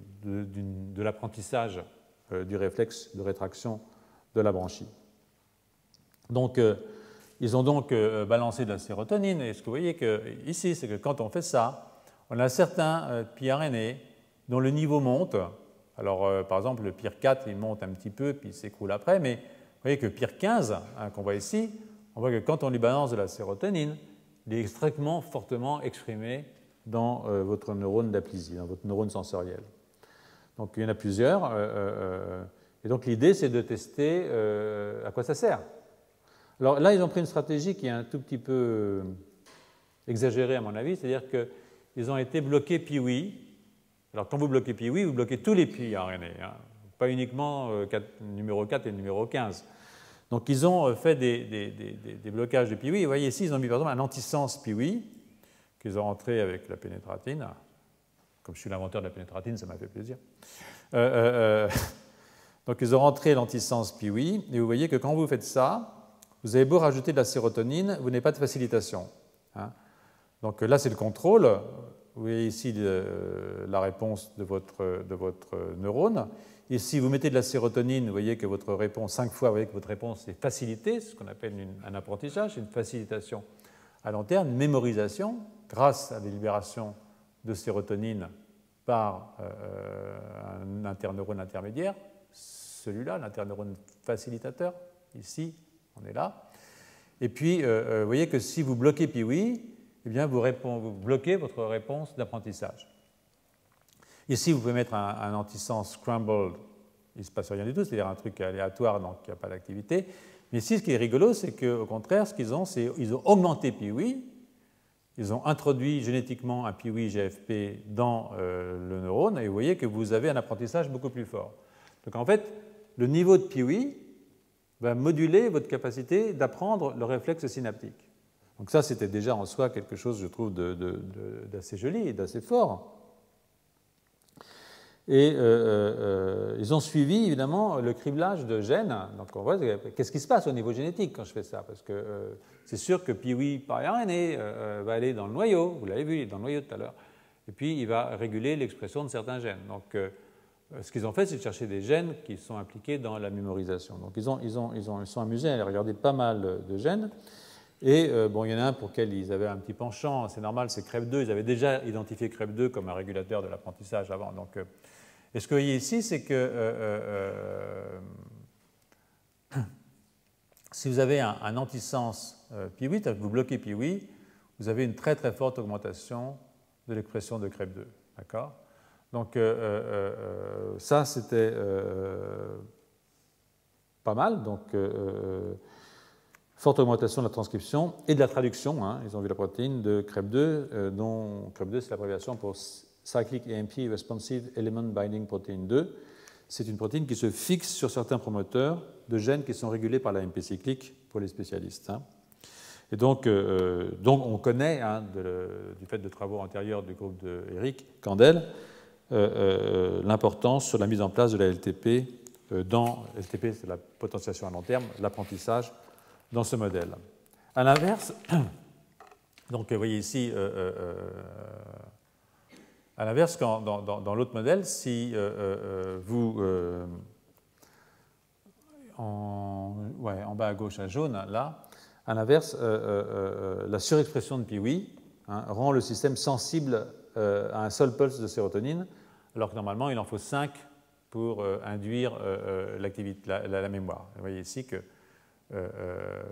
l'apprentissage du réflexe de rétraction de la branchie. Donc, ils ont donc balancé de la sérotonine, et ce que vous voyez ici, c'est que quand on fait ça, on a certains pRNA dont le niveau monte. Alors, par exemple, le PIR4, il monte un petit peu, puis il s'écroule après, mais vous voyez que PIR15, qu'on voit ici, on voit que quand on lui balance de la sérotonine, il est extrêmement fortement exprimé dans votre neurone d'aplysie, dans votre neurone sensoriel. Donc, il y en a plusieurs, et donc l'idée, c'est de tester à quoi ça sert. Alors là, ils ont pris une stratégie qui est un tout petit peu exagérée à mon avis, c'est-à-dire qu'ils ont été bloqués Piwi. Alors quand vous bloquez Piwi, vous bloquez tous les pRNA, hein, pas uniquement numéro 4 et numéro 15. Donc ils ont fait des blocages de Piwi. Vous voyez ici, ils ont mis par exemple un antisens Piwi qu'ils ont rentré avec la pénétratine. Comme je suis l'inventeur de la pénétratine, ça m'a fait plaisir. Donc ils ont rentré l'antisens Piwi, et vous voyez que quand vous faites ça, vous avez beau rajouter de la sérotonine, vous n'avez pas de facilitation. Hein. Donc là, c'est le contrôle. Vous voyez ici la réponse de votre neurone. Ici, vous mettez de la sérotonine, vous voyez que votre réponse, 5 fois, vous voyez que votre réponse est facilitée, c'est ce qu'on appelle un apprentissage, une facilitation à long terme, une mémorisation, grâce à la libération de sérotonine par un interneurone intermédiaire, celui-là, l'interneurone facilitateur, ici, on est là. Et puis, vous voyez que si vous bloquez Piwi, eh bien, vous bloquez votre réponse d'apprentissage. Ici, vous pouvez mettre un antisens scrambled, il ne se passe rien du tout, c'est-à-dire un truc aléatoire, donc il n'y a pas d'activité. Mais ici, ce qui est rigolo, c'est qu'au contraire, ce qu'ils ont, c'est qu'ils ont augmenté Piwi, ils ont introduit génétiquement un Piwi GFP dans le neurone, et vous voyez que vous avez un apprentissage beaucoup plus fort. Donc en fait, le niveau de Piwi va moduler votre capacité d'apprendre le réflexe synaptique. Donc ça, c'était déjà en soi quelque chose, je trouve, d'assez joli et d'assez fort. Et ils ont suivi, évidemment, le criblage de gènes. Donc on voit qu'est-ce qui se passe au niveau génétique quand je fais ça, parce que c'est sûr que Piwi par RNA va aller dans le noyau, vous l'avez vu, il est dans le noyau tout à l'heure, et puis il va réguler l'expression de certains gènes. Donc ce qu'ils ont fait, c'est de chercher des gènes qui sont impliqués dans la mémorisation. Donc ils sont amusés à aller regarder pas mal de gènes. Et bon, il y en a un pour lequel ils avaient un petit penchant, c'est normal, c'est CREB2. Ils avaient déjà identifié CREB2 comme un régulateur de l'apprentissage avant. Donc, et ce que vous voyez ici, c'est que si vous avez un antisens Piwi, vous bloquez Piwi, vous avez une très très forte augmentation de l'expression de CREB2. D'accord ? Donc ça, c'était pas mal. Donc forte augmentation de la transcription et de la traduction. Hein, ils ont vu la protéine de CREB2, dont CREB2, c'est l'abréviation pour Cyclic AMP Responsive Element Binding Protein 2. C'est une protéine qui se fixe sur certains promoteurs de gènes qui sont régulés par l'AMP cyclique pour les spécialistes. Hein. Et donc on connaît, hein, du fait de travaux antérieurs du groupe d'Eric Kandel, l'importance sur la mise en place de la LTP dans LTP, c'est la potentiation à long terme, l'apprentissage dans ce modèle. À l'inverse, donc vous voyez ici, à l'inverse, dans l'autre modèle, si vous, en bas à gauche à jaune, là, à l'inverse, la surexpression de Piwi rend le système sensible à un seul pulse de sérotonine, alors que normalement, il en faut 5 pour induire la mémoire. Vous voyez ici que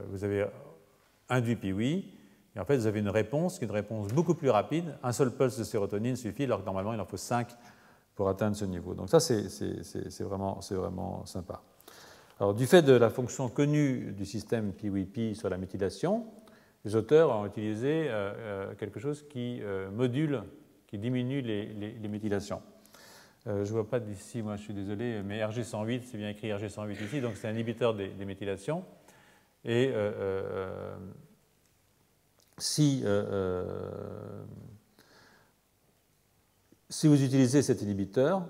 vous avez induit Piwi, et en fait vous avez une réponse qui est une réponse beaucoup plus rapide. Un seul pulse de sérotonine suffit, alors que normalement il en faut 5 pour atteindre ce niveau. Donc ça, c'est vraiment sympa. Alors, du fait de la fonction connue du système Piwi-Pi sur la méthylation, les auteurs ont utilisé quelque chose qui module, qui diminue les méthylations. Je ne vois pas d'ici, moi je suis désolé, mais RG108, c'est bien écrit RG108 ici, donc c'est un inhibiteur des méthylations. Et si vous utilisez cet inhibiteur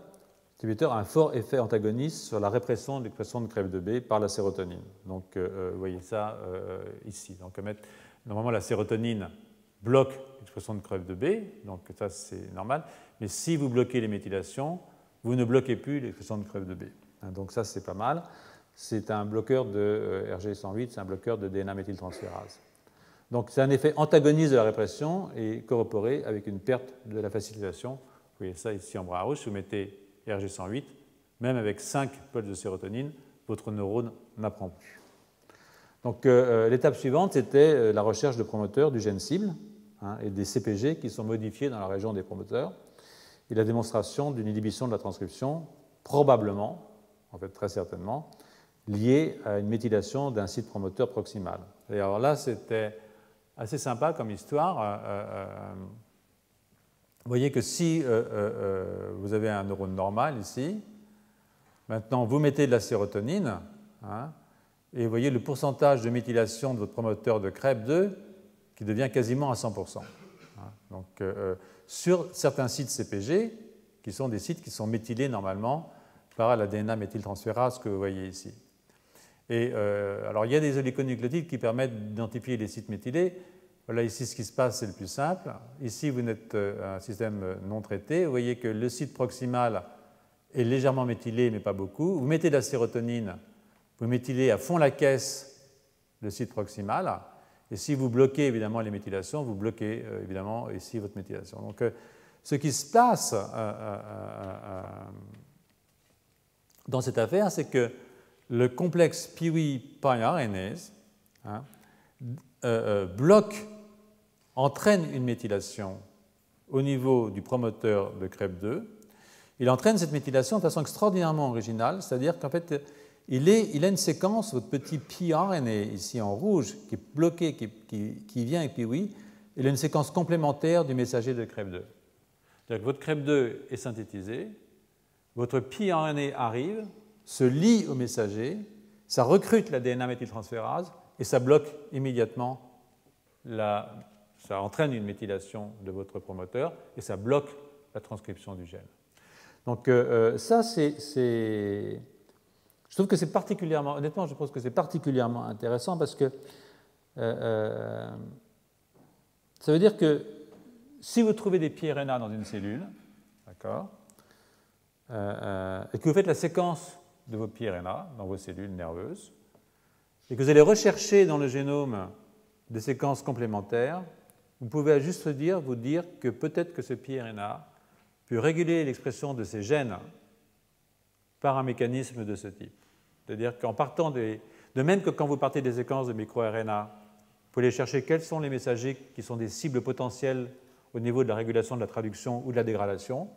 a un fort effet antagoniste sur la répression de l'expression de CREB2B par la sérotonine. Donc, vous voyez ça ici. Donc, normalement, la sérotonine bloque l'expression de CREB2B, donc ça, c'est normal. Mais si vous bloquez les méthylations, vous ne bloquez plus l'expression de CREB2B. Donc, ça, c'est pas mal. C'est un bloqueur de RG108, c'est un bloqueur de DNA-méthyltransférase. Donc, c'est un effet antagoniste de la répression et corroboré avec une perte de la facilitation. Vous voyez ça ici en bras rouge. Si vous mettez RG108, même avec 5 pulses de sérotonine, votre neurone n'apprend plus. Donc, l'étape suivante, c'était la recherche de promoteurs du gène cible et des CPG qui sont modifiés dans la région des promoteurs et la démonstration d'une inhibition de la transcription, probablement, en fait très certainement, liée à une méthylation d'un site promoteur proximal. Et alors là, c'était assez sympa comme histoire. Vous voyez que si vous avez un neurone normal ici, maintenant vous mettez de la sérotonine, et vous voyez le pourcentage de méthylation de votre promoteur de CREB2 qui devient quasiment à 100%. Donc, sur certains sites CPG, qui sont des sites qui sont méthylés normalement par la DNA-méthyltransférase que vous voyez ici. Et alors, il y a des oligonucléotides qui permettent d'identifier les sites méthylés. Voilà ici ce qui se passe, c'est le plus simple. Ici, vous êtes un système non traité. Vous voyez que le site proximal est légèrement méthylé, mais pas beaucoup. Vous mettez de la sérotonine, vous méthylez à fond la caisse le site proximal. Et si vous bloquez évidemment les méthylations, vous bloquez évidemment ici votre méthylation. Donc, ce qui se passe dans cette affaire, c'est que le complexe Piwi-PyRNase entraîne une méthylation au niveau du promoteur de CREB2. Il entraîne cette méthylation de façon extraordinairement originale, c'est-à-dire qu'en fait, il a une séquence, votre petit pRNA ici en rouge, qui est bloqué, qui vient avec Piwi, il a une séquence complémentaire du messager de CREB2. C'est-à-dire que votre CREB2 est synthétisé, votre pRNA arrive, se lie au messager, ça recrute la DNA-méthyltransférase et ça bloque immédiatement ça entraîne une méthylation de votre promoteur et ça bloque la transcription du gène. Donc ça, je trouve que c'est particulièrement, honnêtement, je pense que c'est particulièrement intéressant parce que ça veut dire que si vous trouvez des pRNA dans une cellule, d'accord, et que vous faites la séquence de vos pRNA dans vos cellules nerveuses, et que vous allez rechercher dans le génome des séquences complémentaires, vous pouvez à juste vous dire que peut-être que ce pRNA peut réguler l'expression de ces gènes par un mécanisme de ce type. C'est-à-dire qu'en partant de même que quand vous partez des séquences de microRNA, vous pouvez aller chercher quels sont les messagers qui sont des cibles potentielles au niveau de la régulation de la traduction ou de la dégradation.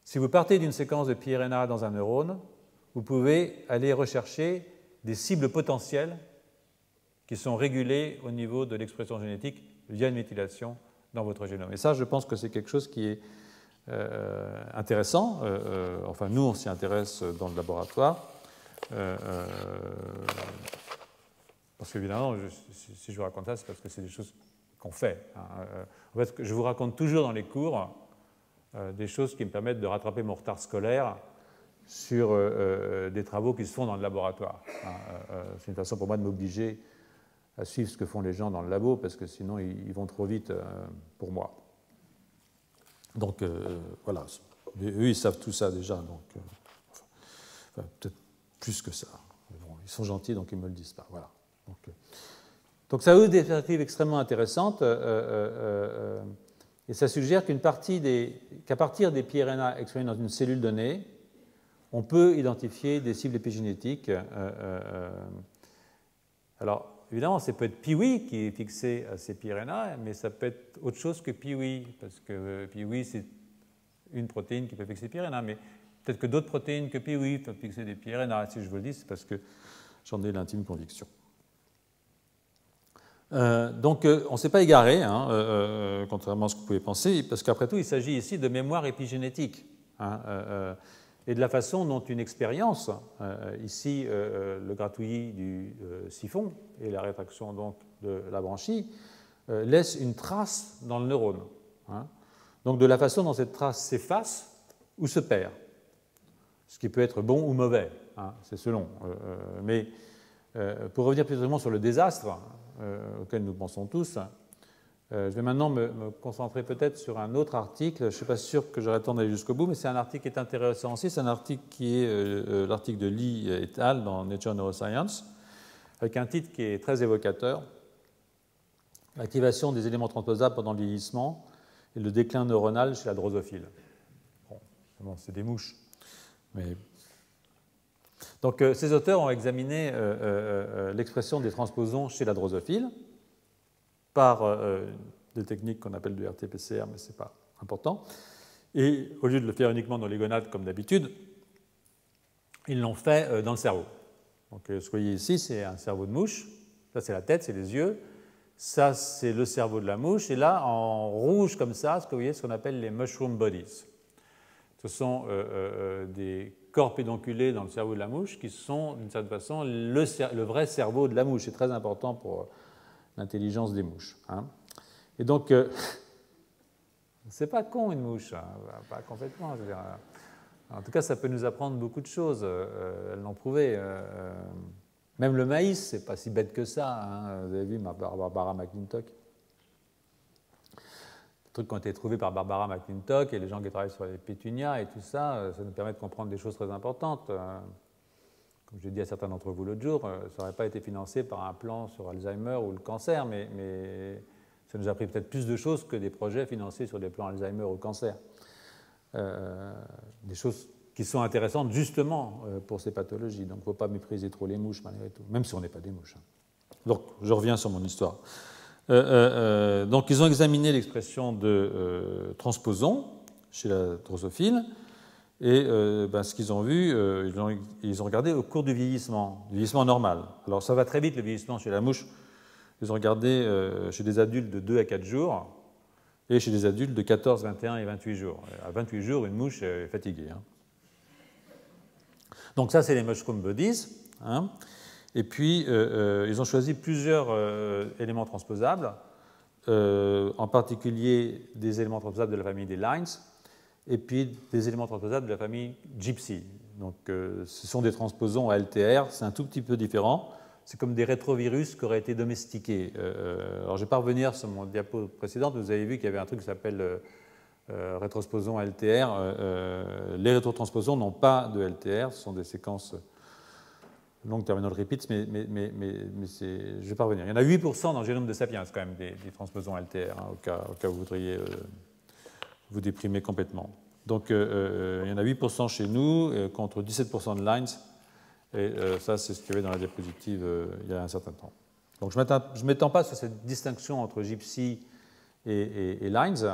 Si vous partez d'une séquence de pRNA dans un neurone, vous pouvez aller rechercher des cibles potentielles qui sont régulées au niveau de l'expression génétique via une méthylation dans votre génome. Et ça, je pense que c'est quelque chose qui est intéressant. Enfin, nous, on s'y intéresse dans le laboratoire. Parce qu'évidemment, si je vous raconte ça, c'est parce que c'est des choses qu'on fait. En fait, je vous raconte toujours dans les cours des choses qui me permettent de rattraper mon retard scolaire sur des travaux qui se font dans le laboratoire. C'est une façon pour moi de m'obliger à suivre ce que font les gens dans le labo, parce que sinon ils vont trop vite pour moi. Donc voilà, eux ils savent tout ça déjà, donc peut-être plus que ça. Mais bon, ils sont gentils, donc ils ne me le disent pas. Voilà. Donc ça a eu des perspectives extrêmement intéressantes, et ça suggère qu'à partir des pRNA exprimés dans une cellule donnée, on peut identifier des cibles épigénétiques. Alors, évidemment, ça peut être Piwi qui est fixé à ces piRNA, mais ça peut être autre chose que Piwi, parce que Piwi, c'est une protéine qui peut fixer des piRNA, mais peut-être que d'autres protéines que Piwi peuvent fixer des piRNA. Si je vous le dis, c'est parce que j'en ai l'intime conviction. Donc, on ne s'est pas égaré, hein, contrairement à ce que vous pouvez penser, parce qu'après tout, il s'agit ici de mémoire épigénétique, hein, et de la façon dont une expérience, ici le gratouillis du siphon et la rétraction donc de la branchie, laisse une trace dans le neurone. Hein. Donc, de la façon dont cette trace s'efface ou se perd, ce qui peut être bon ou mauvais, hein, c'est selon. Mais pour revenir plus précisément sur le désastre, auquel nous pensons tous, je vais maintenant me concentrer peut-être sur un autre article. Je ne suis pas sûr que j'aurai le temps d'aller jusqu'au bout, mais c'est un article qui est intéressant aussi. C'est un article qui est l'article de Lee et al. Dans Nature Neuroscience, avec un titre qui est très évocateur. L'activation des éléments transposables pendant le vieillissement et le déclin neuronal chez la drosophile. Bon, c'est des mouches. Mais... Donc, ces auteurs ont examiné l'expression des transposons chez la drosophile par des techniques qu'on appelle du RT-PCR, mais ce n'est pas important. Et au lieu de le faire uniquement dans les gonades comme d'habitude, ils l'ont fait dans le cerveau. Donc, ce que vous voyez ici, c'est un cerveau de mouche. Ça, c'est la tête, c'est les yeux. Ça, c'est le cerveau de la mouche. Et là, en rouge comme ça, ce que vous voyez, c'est ce qu'on appelle les mushroom bodies. Ce sont des corps pédonculés dans le cerveau de la mouche qui sont, d'une certaine façon, le vrai cerveau de la mouche. C'est très important pour l'intelligence des mouches. Hein. Et donc, c'est pas con une mouche, hein, pas complètement. Je veux dire, en tout cas, ça peut nous apprendre beaucoup de choses. Elles l'ont prouvé. Même le maïs, c'est pas si bête que ça. Hein. Vous avez vu Barbara McClintock. Des trucs qui ont été trouvés par Barbara McClintock et les gens qui travaillent sur les pétunias et tout ça, ça nous permet de comprendre des choses très importantes. Comme j'ai dit à certains d'entre vous l'autre jour, ça n'aurait pas été financé par un plan sur Alzheimer ou le cancer, mais ça nous a appris peut-être plus de choses que des projets financés sur des plans Alzheimer ou cancer. Des choses qui sont intéressantes justement pour ces pathologies. Donc, il ne faut pas mépriser trop les mouches malgré tout, même si on n'est pas des mouches. Donc, je reviens sur mon histoire. Donc, ils ont examiné l'expression de transposons chez la drosophile, et ce qu'ils ont vu, ils ont regardé au cours du vieillissement normal. Alors, ça va très vite le vieillissement chez la mouche. Ils ont regardé chez des adultes de 2 à 4 jours et chez des adultes de 14, 21 et 28 jours. À 28 jours, une mouche est fatiguée. Hein. Donc, ça, c'est les mushroom bodies. Hein. Et puis, ils ont choisi plusieurs éléments transposables, en particulier des éléments transposables de la famille des lines, et puis des éléments transposables de la famille Gypsy. Donc, ce sont des transposons à LTR, c'est un tout petit peu différent. C'est comme des rétrovirus qui auraient été domestiqués. Alors, je ne vais pas revenir sur mon diapo précédente, vous avez vu qu'il y avait un truc qui s'appelle rétrosposons LTR. Les rétrotransposons n'ont pas de LTR, ce sont des séquences long terminal repeats, mais je ne vais pas revenir. Il y en a 8% dans le génome de Sapiens, quand même, des transposons LTR, hein, au cas où vous voudriez vous déprimer complètement. Donc, il y en a 8% chez nous, contre 17% de lines, et ça, c'est ce qu'il y avait dans la diapositive il y a un certain temps. Donc, je ne m'étends pas sur cette distinction entre Gypsy et lines.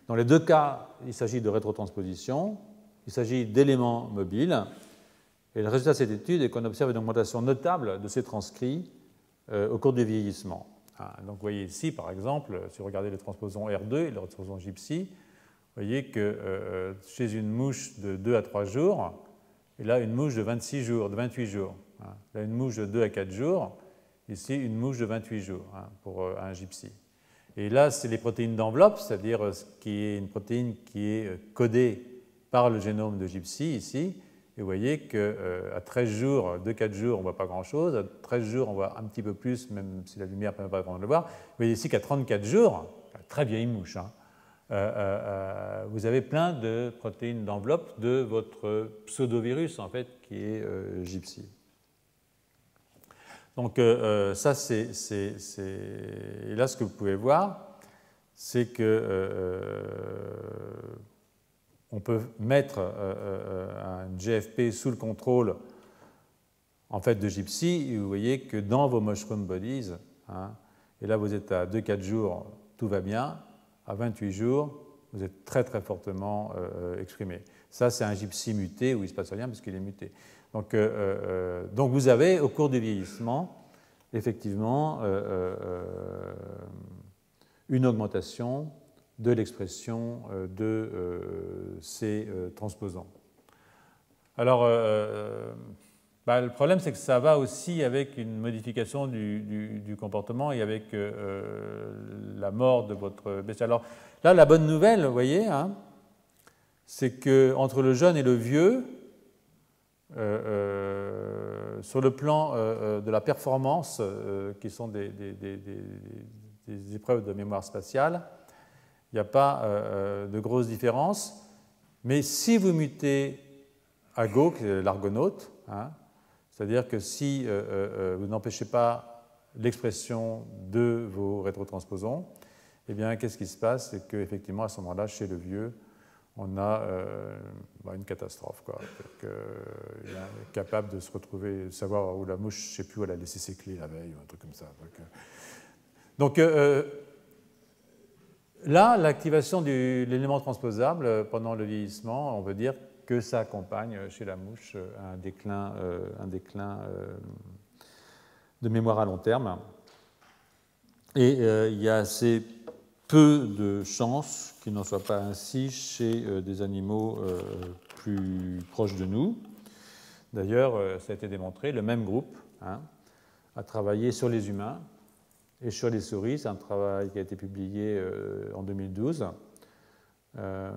Dans les deux cas, il s'agit de rétrotransposition, il s'agit d'éléments mobiles. Et le résultat de cette étude est qu'on observe une augmentation notable de ces transcrits au cours du vieillissement. Donc vous voyez ici, par exemple, si vous regardez le transposon R2 et le transposon Gypsy, vous voyez que chez une mouche de 2 à 3 jours, et là une mouche de 26 jours, de 28 jours. Là une mouche de 2 à 4 jours, ici une mouche de 28 jours pour un Gypsy. Et là, c'est les protéines d'enveloppe, c'est-à-dire ce qui est une protéine qui est codée par le génome de Gypsy ici. Et vous voyez qu'à 13 jours, 2-4 jours, on ne voit pas grand-chose. À 13 jours, on voit un petit peu plus, même si la lumière ne permet pas vraiment de le voir. Vous voyez ici qu'à 34 jours, très vieille mouche, hein, vous avez plein de protéines d'enveloppe de votre pseudovirus, en fait, qui est Gypsy. Donc ça, et là, ce que vous pouvez voir, c'est que on peut mettre un GFP sous le contrôle en fait, de Gypsy, et vous voyez que dans vos mushroom bodies, hein, et là vous êtes à 2-4 jours, tout va bien, à 28 jours, vous êtes très très fortement exprimé. Ça, c'est un Gypsy muté où il ne se passe rien parce qu'il est muté. Donc vous avez, au cours du vieillissement, effectivement, une augmentation de l'expression de ces transposants. Alors, le problème, c'est que ça va aussi avec une modification du comportement et avec la mort de votre bestiole. Alors là, la bonne nouvelle, vous voyez, hein, c'est qu'entre le jeune et le vieux, sur le plan de la performance, qui sont des épreuves de mémoire spatiale, il n'y a pas de grosse différence. Mais si vous mutez à Go, l'argonaute, hein, c'est-à-dire que si vous n'empêchez pas l'expression de vos rétrotransposons, eh bien, qu'est-ce qui se passe? C'est qu'effectivement, à ce moment-là, chez le vieux, on a une catastrophe, quoi. Il est capable de se retrouver, de savoir où la mouche, je ne sais plus où elle a laissé ses clés la veille, ou un truc comme ça. Donc là, l'activation de l'élément transposable pendant le vieillissement, on veut dire que ça accompagne chez la mouche un déclin de mémoire à long terme. Et il y a assez peu de chances qu'il n'en soit pas ainsi chez des animaux plus proches de nous. D'ailleurs, ça a été démontré, le même groupe a travaillé sur les humains et sur les souris. C'est un travail qui a été publié en 2012. Je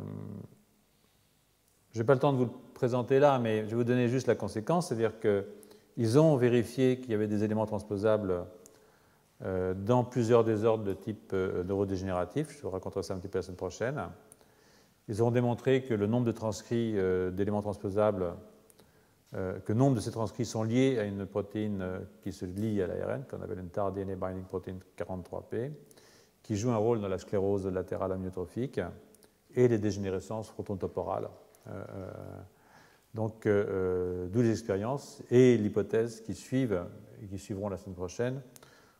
n'ai pas le temps de vous le présenter là, mais je vais vous donner juste la conséquence, c'est-à-dire qu'ils ont vérifié qu'il y avait des éléments transposables dans plusieurs désordres de type neurodégénératif. Je vous raconterai ça un petit peu la semaine prochaine. Ils ont démontré que le nombre de transcrits d'éléments transposables, que le nombre de ces transcrits sont liés à une protéine qui se lie à l'ARN, qu'on appelle une TAR DNA Binding Protein 43P, qui joue un rôle dans la sclérose latérale amyotrophique et les dégénérescences frontotemporales. Donc, d'où les expériences et l'hypothèse qui suivent et qui suivront la semaine prochaine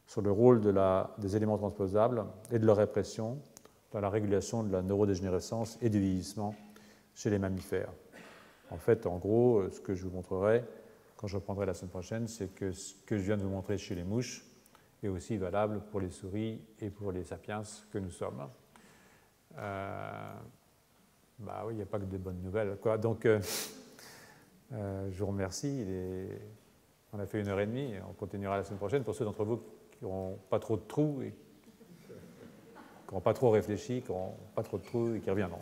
sur le rôle des éléments transposables et de leur répression dans la régulation de la neurodégénérescence et du vieillissement chez les mammifères. En fait, en gros, ce que je vous montrerai quand je reprendrai la semaine prochaine, c'est que ce que je viens de vous montrer chez les mouches est aussi valable pour les souris et pour les sapiens que nous sommes. Oui, il n'y a pas que de bonnes nouvelles, quoi. Donc, je vous remercie. On a fait 1h30 et on continuera la semaine prochaine. Pour ceux d'entre vous qui n'auront pas trop de trous, et qui n'auront pas trop réfléchi, qui n'auront pas trop de trous et qui reviendront.